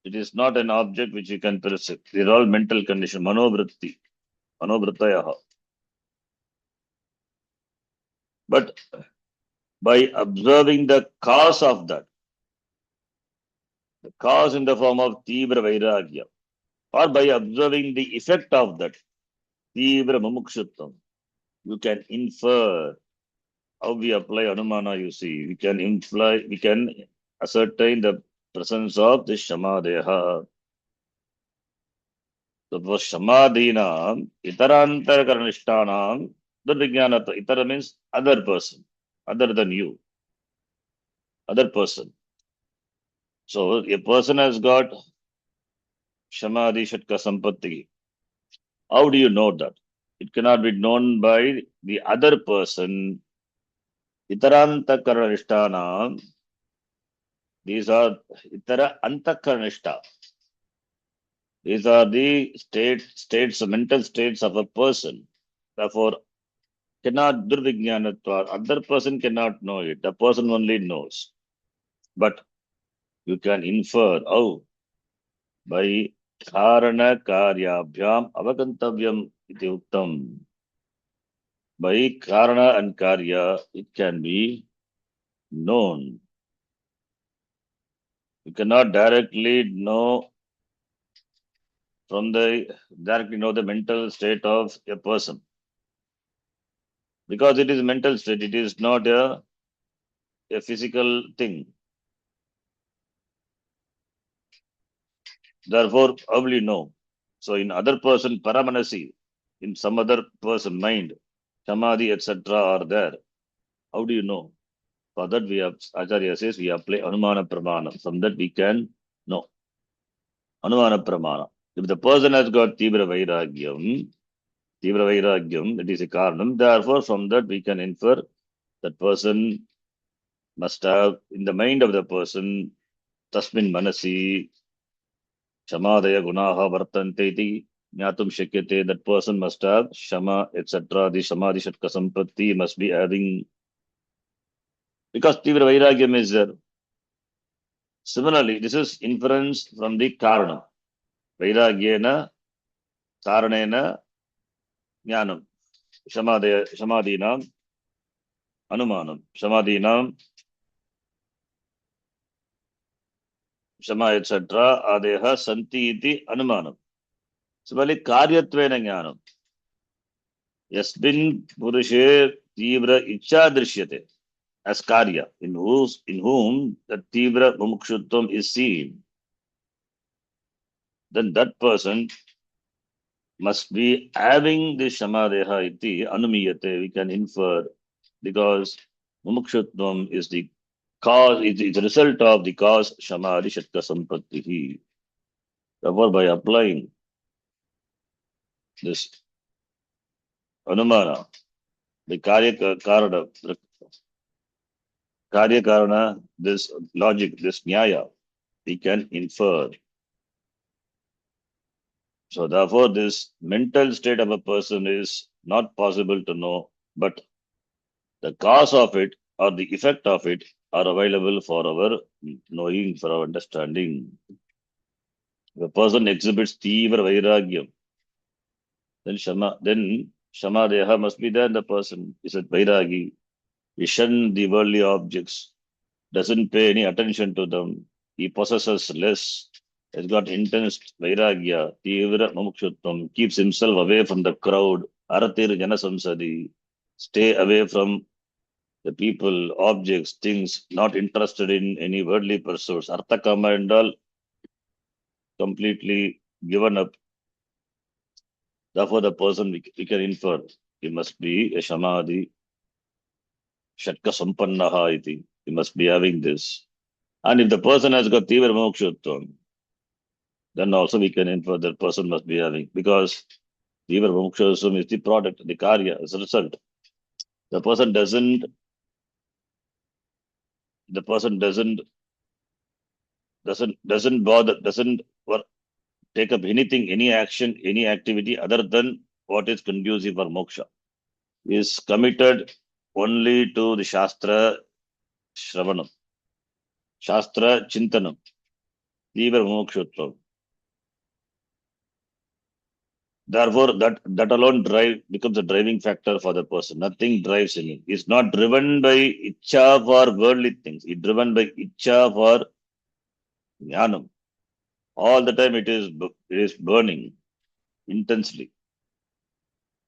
It is not an object which you can perceive. These are all mental condition, manovritti, manovrittayaha. But by observing the cause of that, the cause in the form of tibra vairagya, or by observing the effect of that, tibra mumukshutvam, you can infer how we apply Anumana, you see. We can ascertain the presence of the Shamadeha. So for Shamadinam, Itarantarakaranishtanam, the Vijnanata, Itara means other person, other than you, other person. So a person has got Shamadhi Shatka Sampatti. How do you know that? It cannot be known by the other person. Itarantarakaranishtanam, these are Itara Antakarnishta. These are the mental states of a person. Therefore, cannot durvijnanatva. Other person cannot know it. The person only knows. But you can infer how by karana karyabhyam avagantavyam iti uktam. By karana and karya, it can be known. You cannot directly know directly know the mental state of a person. Because it is mental state, it is not a physical thing. Therefore, how will you know? So in other person, paramanasi, in some other person, mind, samadhi, etc. are there. How do you know? For that we have, Acharya says, we apply Anumana Pramana. From that we can know. Anumana Pramana. If the person has got Tibra Vairagyam, that is a Karanam. Therefore, from that we can infer that person must have, in the mind of the person, Tasmin Manasi, Shamadaya Gunaha Vartante iti Jnatum Shakyate, that person must have Shama, etc. The Samadhi Shatka Sampatti must be having, because Tivra Vairagyam is there. Similarly, this is inference from the Karanam. Vairagyena, Karanena, Jnanam. Shamadinam, Anumanam. Shamadinam, Shama, etc. Adeha Santi iti Anumanam. Similarly, Karyatvena Jnanam. Yasmin Purushe Tivra Icha Drishyate. As Karya, in whom the Tivra Mumukshutvam is seen, then that person must be having the Shamadeha iti Anumiyate, we can infer, because Mumukshutvam is the cause, it's a result of the cause Shamadhi Shatka Sampattihi. Therefore, by applying this Anumana, the Karya Karana, this logic, this Nyaya, we can infer. So therefore, this mental state of a person is not possible to know, but the cause of it or the effect of it are available for our knowing, for our understanding. If a person exhibits Tivra Vairagyam, then Shama Deha must be there in the person. Is it Vairagi? He shuns the worldly objects, doesn't pay any attention to them. He possesses less, has got intense Vairagya, Tivra Mumukshutvam, keeps himself away from the crowd, Aratir Janasamsadi, stay away from the people, objects, things, not interested in any worldly pursuits. Arthakama and all completely given up. Therefore, the person we can infer, he must be a Shamadhi, Shatka Sampannaha iti. He must be having this. And if the person has got Tivra Mokshutvam, then also we can infer that person must be having, because Tivra Mokshutvam is the product, the Karya, as a result. The person doesn't bother, doesn't take up anything, any action, any activity other than what is conducive for moksha. He is committed only to the Shastra Shravanam. Shastra Chintanam, Tiva Mokshutvam. Therefore, that alone becomes a driving factor for the person. Nothing drives him. He's not driven by itcha for worldly things. He's driven by itcha for jnanam. All the time it is burning intensely.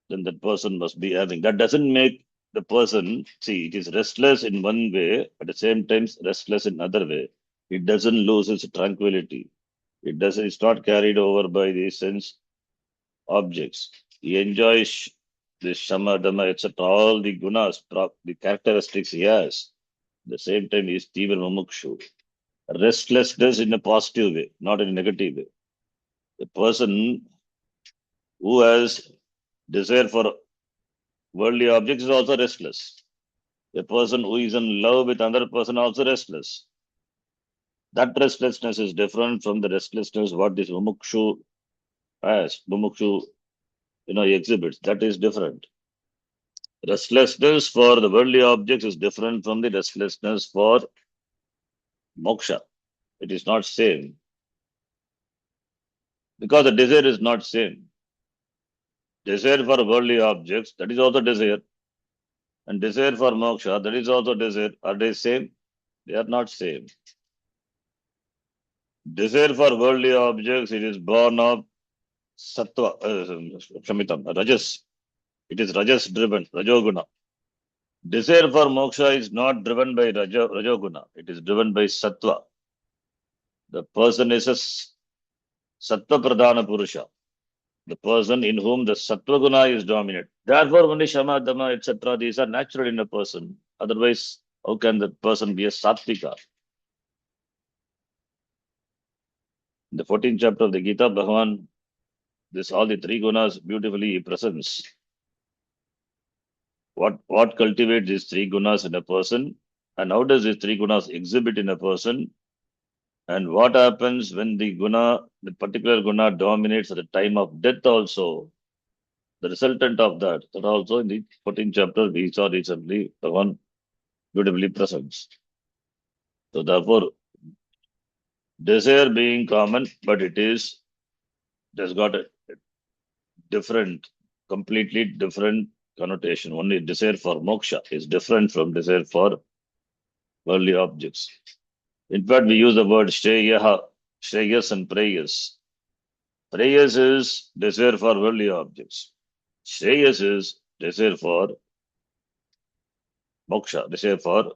Then that person must be having. That doesn't make the person, see, it is restless in one way, at the same time restless in another way. It doesn't lose its tranquility. It's not carried over by the sense objects. He enjoys this shama, dhamma, etc. All the gunas, the characteristics he has. At the same time, he is tiva mumukshu. Restlessness in a positive way, not in a negative way. The person who has desire for worldly objects is also restless. A person who is in love with another person also restless. That restlessness is different from the restlessness what this mumukshu has. Mumukshu, exhibits. That is different. Restlessness for the worldly objects is different from the restlessness for moksha. It is not same because the desire is not same. Desire for worldly objects, that is also desire, and desire for moksha, that is also desire. Are they same? They are not same. Desire for worldly objects, it is born of sattva, rajas. It is rajas driven, rajoguna. Desire for moksha is not driven by rajoguna. It is driven by sattva. The person is a sattva pradhana purusha. The person in whom the sattva guna is dominant. Therefore, only shama, dhamma, etc. These are natural in a person. Otherwise, how can the person be a sattvika? In the 14th chapter of the Gita, Bhagavan, all the three gunas beautifully presents. What cultivates these three gunas in a person, and how does these three gunas exhibit in a person, and what happens when the particular guna dominates at the time of death also. The resultant of that also in the 14th chapter we saw recently, the one beautifully presents. So therefore, desire being common, but it has got a completely different connotation. Only desire for moksha is different from desire for worldly objects. In fact, we use the word shreyas and prayas. Prayas is desire for worldly objects. Shreyas is desire for moksha, desire for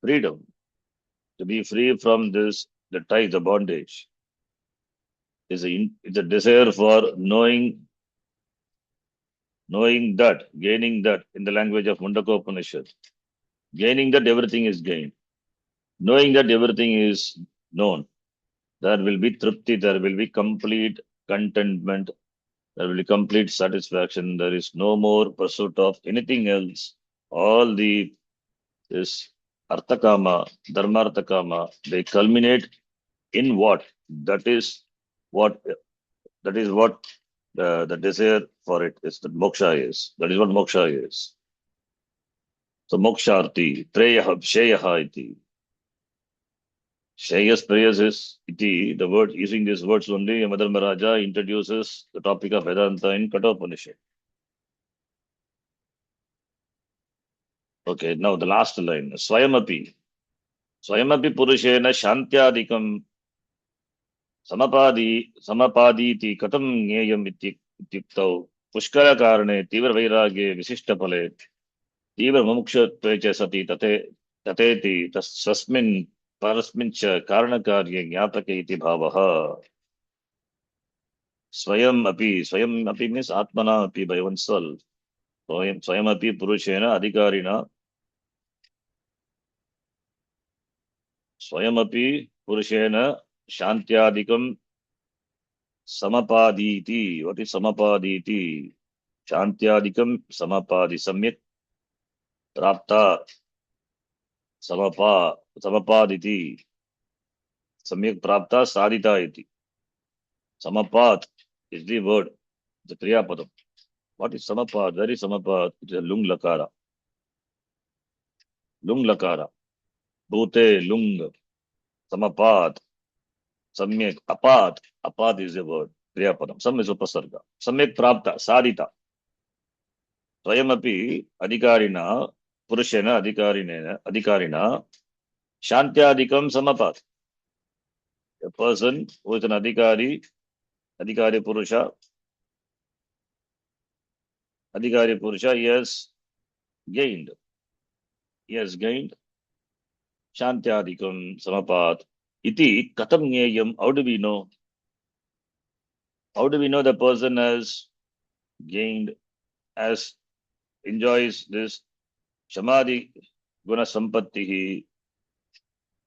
freedom, to be free from the ties, the bondage. It's a desire for knowing that, gaining that, in the language of Mundaka Upanishad. Gaining that everything is gained. Knowing that everything is known. There will be tripti, there will be complete contentment, there will be complete satisfaction. There is no more pursuit of anything else. All this arthakama, dharmarthakama, they culminate in what? That is what the desire for it is. That moksha is. That is what moksha is. So moksharti, preyaha, sheyaha iti. Sheyas prayas is iti. The word, using these words only, Madharmaraja introduces the topic of Vedanta in Kathopanishad. Okay, now the last line. Swayamapi purushena shantyadikam समापादीति कथं ज्ञेयम् इत्युक्तौ पुष्करकारणे तीव्रवैराग्ये विशिष्टफले तीव्रमुमुक्षुत्वे च सति तथेति तस्मिन् परस्मिन् च कारणकार्ये ज्ञातके इति भावः. स्वयमपि means आत्मना अपि by oneself. स्वयमपि पुरुषेण अधिकारिणा स्वयमपि पुरुषेण शान्त्यादिकं समापादीति. What is समापादीति? शान्त्यादिकं समापादि. सम्यक् प्राप्ता समापादिति. सम्यक् प्राप्ता साधिता इति. Samapat is the word, the kriya padam. What is Samapad? Very Samapad. It is a lung lakara. Lung lakara. Bhute lung. Samapad. Samyak. Apad. Apad is a word. Kriyapadam. Sam is upasarga. Samyak prapta. Sarita. Swayamapi adhikarina. Purushena adhikarina. Shantyadikam samapad. A person who is an adhikari Purusha, he has gained. He has gained Shantyadikam Samapat. Iti Katam Nyayam. How do we know? How do we know the person has gained, has enjoys this Samadhi Guna Sampattihi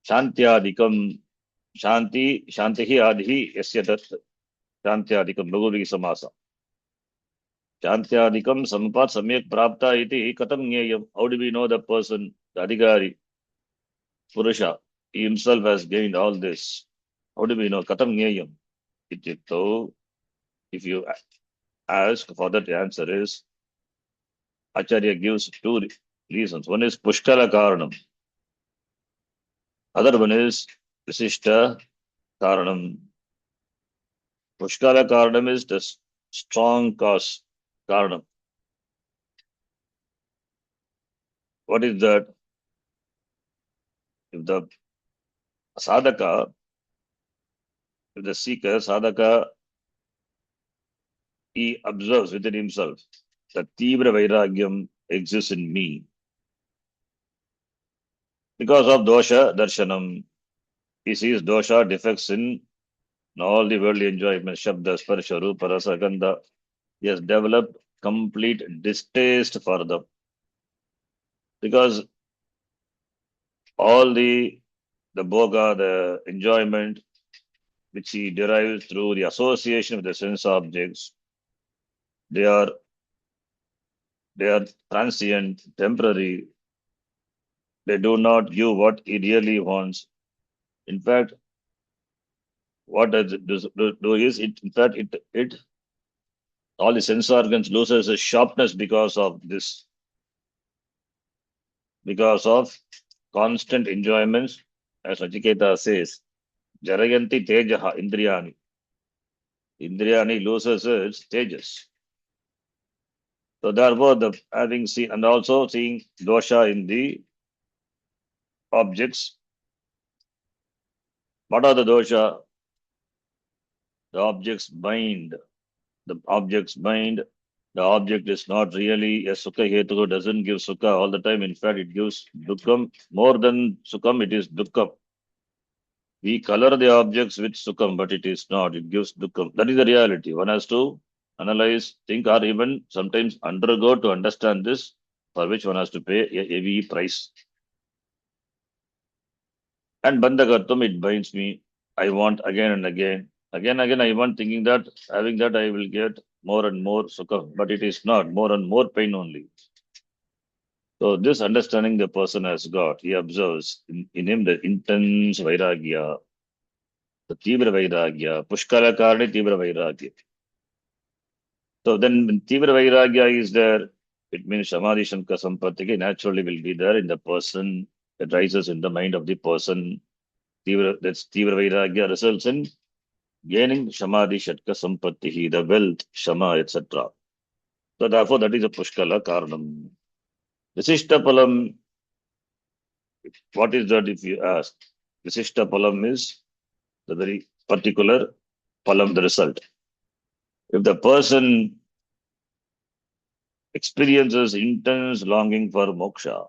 Shantyadikam Shantihi Adhi Yasya Tat Shantyadikam Bhagavati Samasa. Shantyadikam Samapat Samyak Prapta iti Katam Nyayam. How do we know the person, the Adhikari, Purusha, he himself has gained all this? How do we know? Katam Nyayam. Ityukto, if you ask for that, the answer is Acharya gives two reasons. One is Pushkala Karanam. Other one is Visishta Karanam. Pushkala Karanam is the strong cause Karanam. What is that? If the sadhaka, if the seeker, sadhaka, he observes within himself that Tibra Vairagyam exists in me. Because of dosha darshanam, he sees dosha defects in all the worldly enjoyments, shabda, sparsha, rupa, rasa, gandha. He has developed complete distaste for them. Because all the bhoga, the enjoyment, which he derives through the association with the sense objects, they are transient, temporary. They do not give what he really wants. In fact, what does it do is it all the sense organs loses its sharpness because of this, because of constant enjoyments. As Nachiketa says, Jarayanti Tejaha Indriyani. Indriyani loses its tejas. So therefore, having seen and also seeing dosha in the objects. What are the dosha? The objects bind. The objects bind. The object is not really a sukha hetu, doesn't give sukha all the time. In fact, it gives dukkam. More than sukham, it is dukkam. We color the objects with sukham, but it is not. It gives dukkam. That is the reality. One has to analyze, think, or even sometimes undergo to understand this, for which one has to pay a heavy price. And bandhakartum, it binds me. I want again and again. Again, I want, thinking that having that I will get more and more sukha, but it is not. More and more pain only. So this understanding the person has got, he observes in him the intense vairagya, the tibra vairagya, pushkala karne tibra vairagya. So then when tibra vairagya is there, it means samadhi shanka sampatti naturally will be there in the person, that rises in the mind of the person. That's tibra vairagya results in gaining samadhi shatka sampatti, the wealth, shama, etc. So therefore that is a pushkala karanam. Visishta palam, what is that if you ask? Visishta palam is the very particular palam, the result. If the person experiences intense longing for moksha,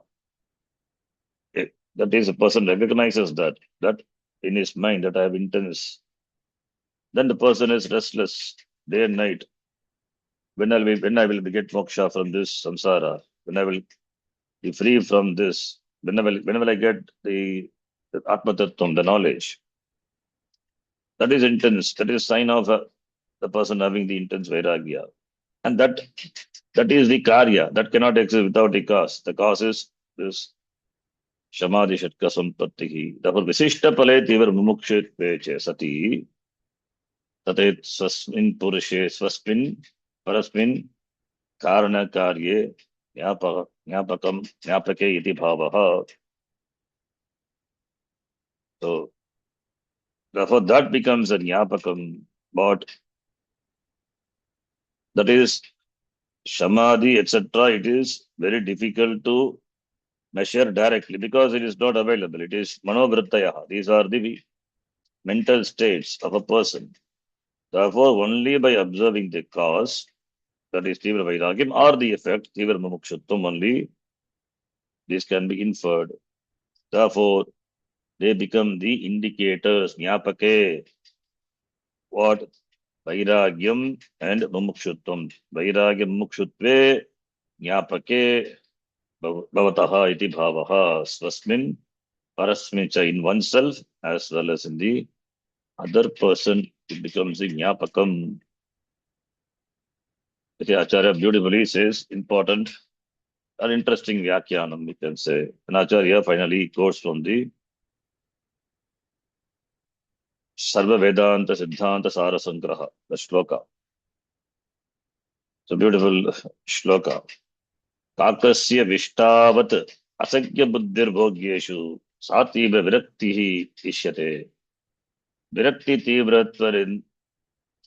that is, a person recognizes that in his mind that I have intense, then the person is restless day and night. When I will get moksha from this samsara, when I will be free from this, when will I get the Atma Tattvam, the knowledge. That is intense. That is sign of the person having the intense vairagya. And that is the karya. That cannot exist without the cause. The cause is this Shamadhi Shatka Sampattihi. Therefore, Visishta Pale Tivar Mumukshitve Sati Tatet Swasmin Purushe Swasmin Parasmin कारणकार्ये ज्ञापकं ज्ञापके इति भावः. So therefore that becomes a jnapakam, but that is samadhi, etc. It is very difficult to measure directly because it is not available. It is manovrittaya. These are the mental states of a person. Therefore, only by observing the cause, that is Tivra Vairagyam, or the effect, Tivra Mumukshutvam, only this can be inferred. Therefore, they become the indicators, Jnapake, what? Vairagyam and Mumukshutvam. Vairagyam Mumukshutve, Jnapake, Bhavataha iti bhavaha, Swasmin, Parasmin cha, in oneself, as well as in the other person, it becomes the Jnapakam. The Acharya beautifully says, important, an interesting Vyakhyanam, we can say. And Acharya finally quotes from the Sarva Vedanta Siddhanta Sara Sangraha, the Shloka. It's a beautiful Shloka. Kakasya Vishtavat Asakya Buddhir Bhogyeshu Satiba Viraktihi Ishyate. Virakti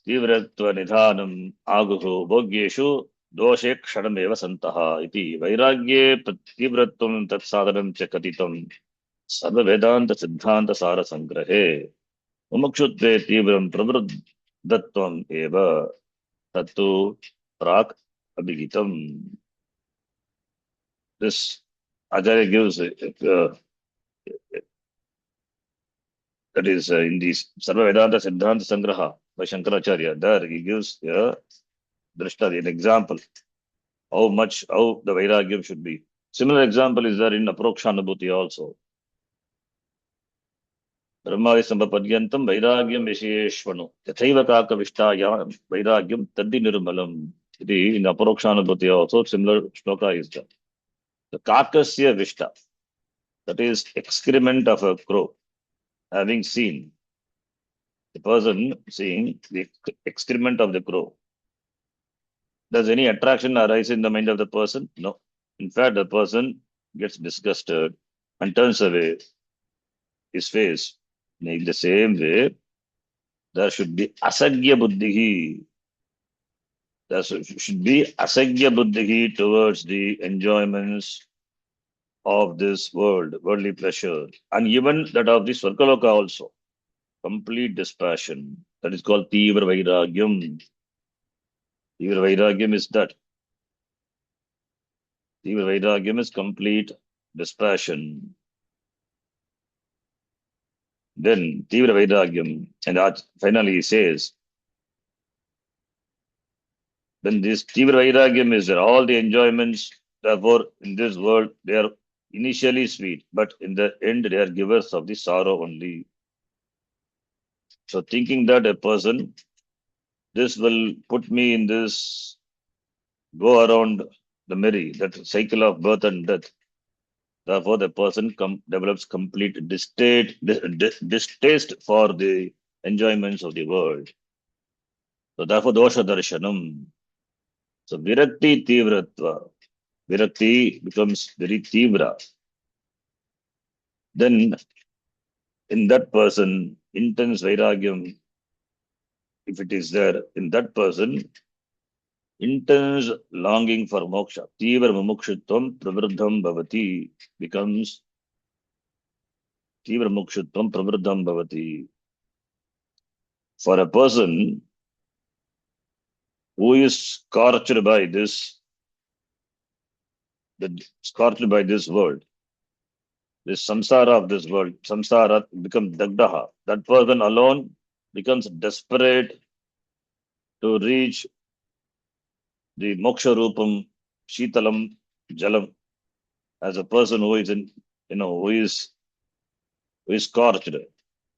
Tivratva Nidhanam Aguhu Bhogyeshu Doshe Kshanameva Santaha iti Vairagye Tivratvam Tat Sadhanam Chakatitam Sarva Vedanta Siddhanta Sara Sangrahe Mumukshutve Tivram Pravruddhatvam Eva Tattu Prak Abhigitam. This Acharya gives that is in the Sarva Vedanta Siddhanta Sangraha by Shankaracharya. There he gives a drishta, an example how the Vairagyam should be. Similar example is there in Aprokshanabhuti also. Brahmadi Sambhapadyantam Vairagyam Visheshvanu Yathaiva Kaka Vishtaya Vairagyam Taddi Nirmalam. In Aprokshanabhuti also similar shloka is there. The Kakasya Vishta, that is excrement of a crow, having seen the person seeing the excrement of the crow. Does any attraction arise in the mind of the person? No. In fact, the person gets disgusted and turns away his face. In the same way, there should be asagya buddhihi. There should be asagya buddhihi towards the enjoyments of this world, worldly pleasure, and even that of the Swargaloka also. Complete dispassion. That is called Tivra Vairagyam. Tivra Vairagyam is that. Tivra Vairagyam is complete dispassion. Then Tivra Vairagyam, and that finally he says, when this Tivra Vairagyam is there, all the enjoyments, therefore, in this world, they are initially sweet, but in the end, they are givers of the sorrow only. So, thinking that a person, this will put me in this go around the merry, that cycle of birth and death. Therefore, the person develops complete distaste for the enjoyments of the world. So, therefore, dosha darshanam. So, virakti tivratva. Virakti becomes very tivra. Then, in that person, intense vairagyam, if it is there, in that person, intense longing for moksha, tivra mumukshutvam pravruddham bhavati, becomes tivra mumukshutvam pravruddham bhavati. For a person who is scorched by this world, this samsara of this world, samsara becomes dagdaha. That person alone becomes desperate to reach the moksha rupam, shitalam, jalam, as a person who is who is scorched.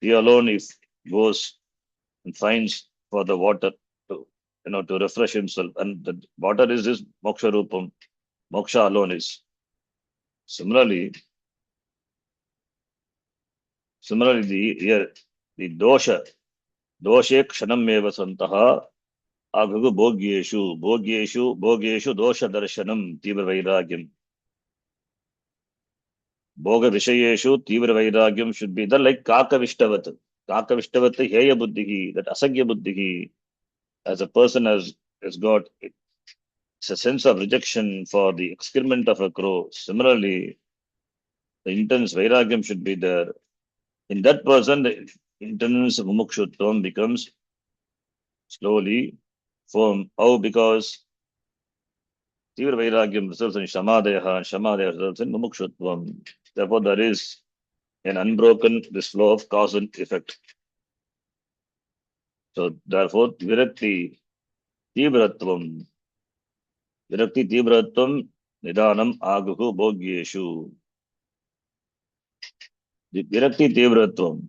He alone, if goes and finds for the water to refresh himself, and the water is his moksha rupam, moksha alone is. Similarly, the doshe kshanam eva santaha Agagu bhogyeshu dosha darshanam tivra vairagyam. Bhoga vishayeshu tivra vairagyam should be the like kaka vishtavat heya buddhihi, that asagya buddhihi, as a person has got it's a sense of rejection for the excrement of a crow. Similarly, the intense vairagyam should be there. In that person, the intense mumukshutvam becomes slowly formed. How? Because Tivra Vairagyam results in Shamadeha, and Shamadeha results in Mumukshutvam. Therefore, there is an unbroken this flow of cause and effect. So, therefore, Tivratvam, Nidanam Aguhu Bhogyeshu. Virakti Tivratva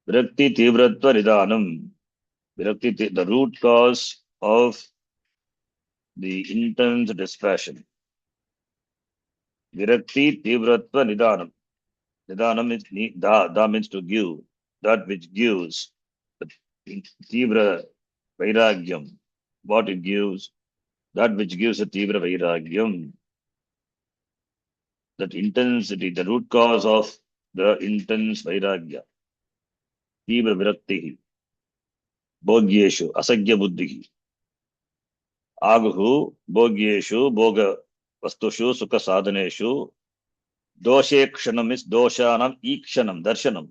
Nidanam. The root cause of the intense dispassion. Virakti Tivratva Nidanam. Nidanam means da means to give, that which gives. The Tivra Vairagyam, what it gives, that which gives a Tivra Vairagyam. That intensity, the root cause of the intense Vairagya. Tivra Viraktihi. Bhogyeshu, Asagya Buddhihi. Aguhu, Bhogyeshu, Bhoga Vastushu, Sukha Sadhaneshu. Doshe Kshanam is Doshanam Ikshanam, Darshanam.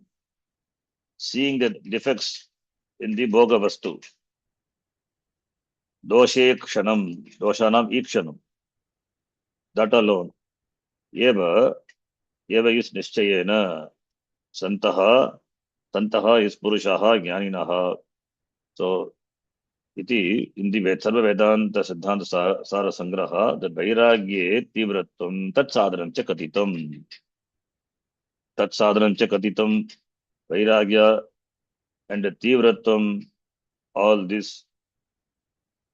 Seeing the defects in the Bhoga Vastu. Doshe Kshanam, Doshanam Ikshanam. That alone. Eva is Nischayena. Santaha is Purushaha Jnaninaha. So, iti in the Sarva Vedanta Siddhanta Sara Sangraha, the Vairagye Tivratvam Tat Sadhanam Cha Katitam. Tat Sadhanam Cha Katitam, Vairagya and the Tivratvam, all this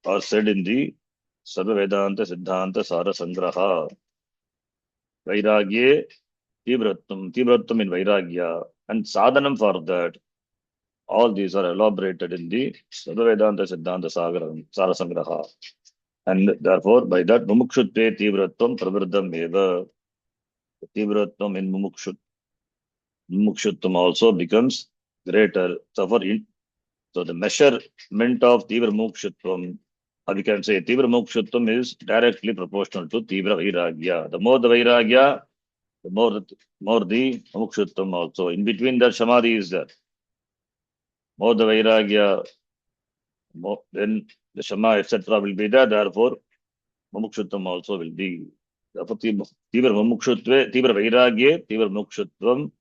are said in the Sarva Vedanta Siddhanta Sara Sangraha. Vairagye Tivratvam in Vairagya, and sadhanam for that. All these are elaborated in the Vedanta Siddhanta Sara Sangraha. And therefore, by that, Mumukshutve Tivratvam Pravriddham Eva. Tivratvam in Mumukshutvam also becomes greater. So, the measurement of Tivra Mumukshutvam, or we can say Tivra Mumukshutvam is directly proportional to Tivra Vairagya. The more the Vairagya, the more the Mumukshutvam also. In between that, Samadhi is there. More the Vairagya, then the Shama, etc. will be there. Therefore, Mumukshutvam also will be. Therefore, Tivra Mumukshutve, Tivra Vairagye, Tivra Mumukshutvam,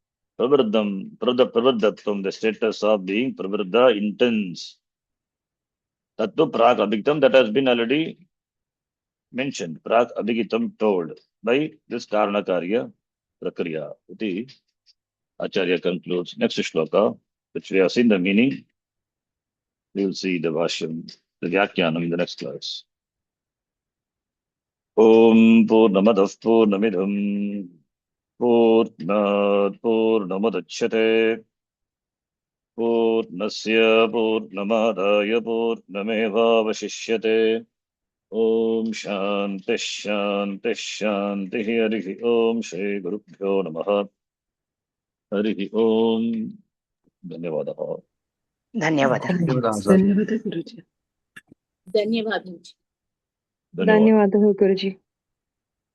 Pravriddhatvam, the status of being Pravriddha, intense. Tattu Prag Abhigitam, that has been already mentioned. Prag Abhigitam told by this Karanakarya Prakriya. Iti Acharya concludes. Next Shloka, which we have seen the meaning. We will see the Vashyam, the Vyakyanam in the next class. Om Purnamadah Purnamidam Purnat Purnamadachyate Purnasya Purnamadaya Purnamevavashishyate. Om Shanti Shanti Shanti Harihi Om Shri Gurubhyo Namaha Harihi Om. Dhanyavadaha. ಧನ್ಯವಾದ. ಧನ್ಯವಾದ ಗುರುಜಿ. ಧನ್ಯವಾದ. ಧನ್ಯವಾದಗಳು ಗುರುಜಿ.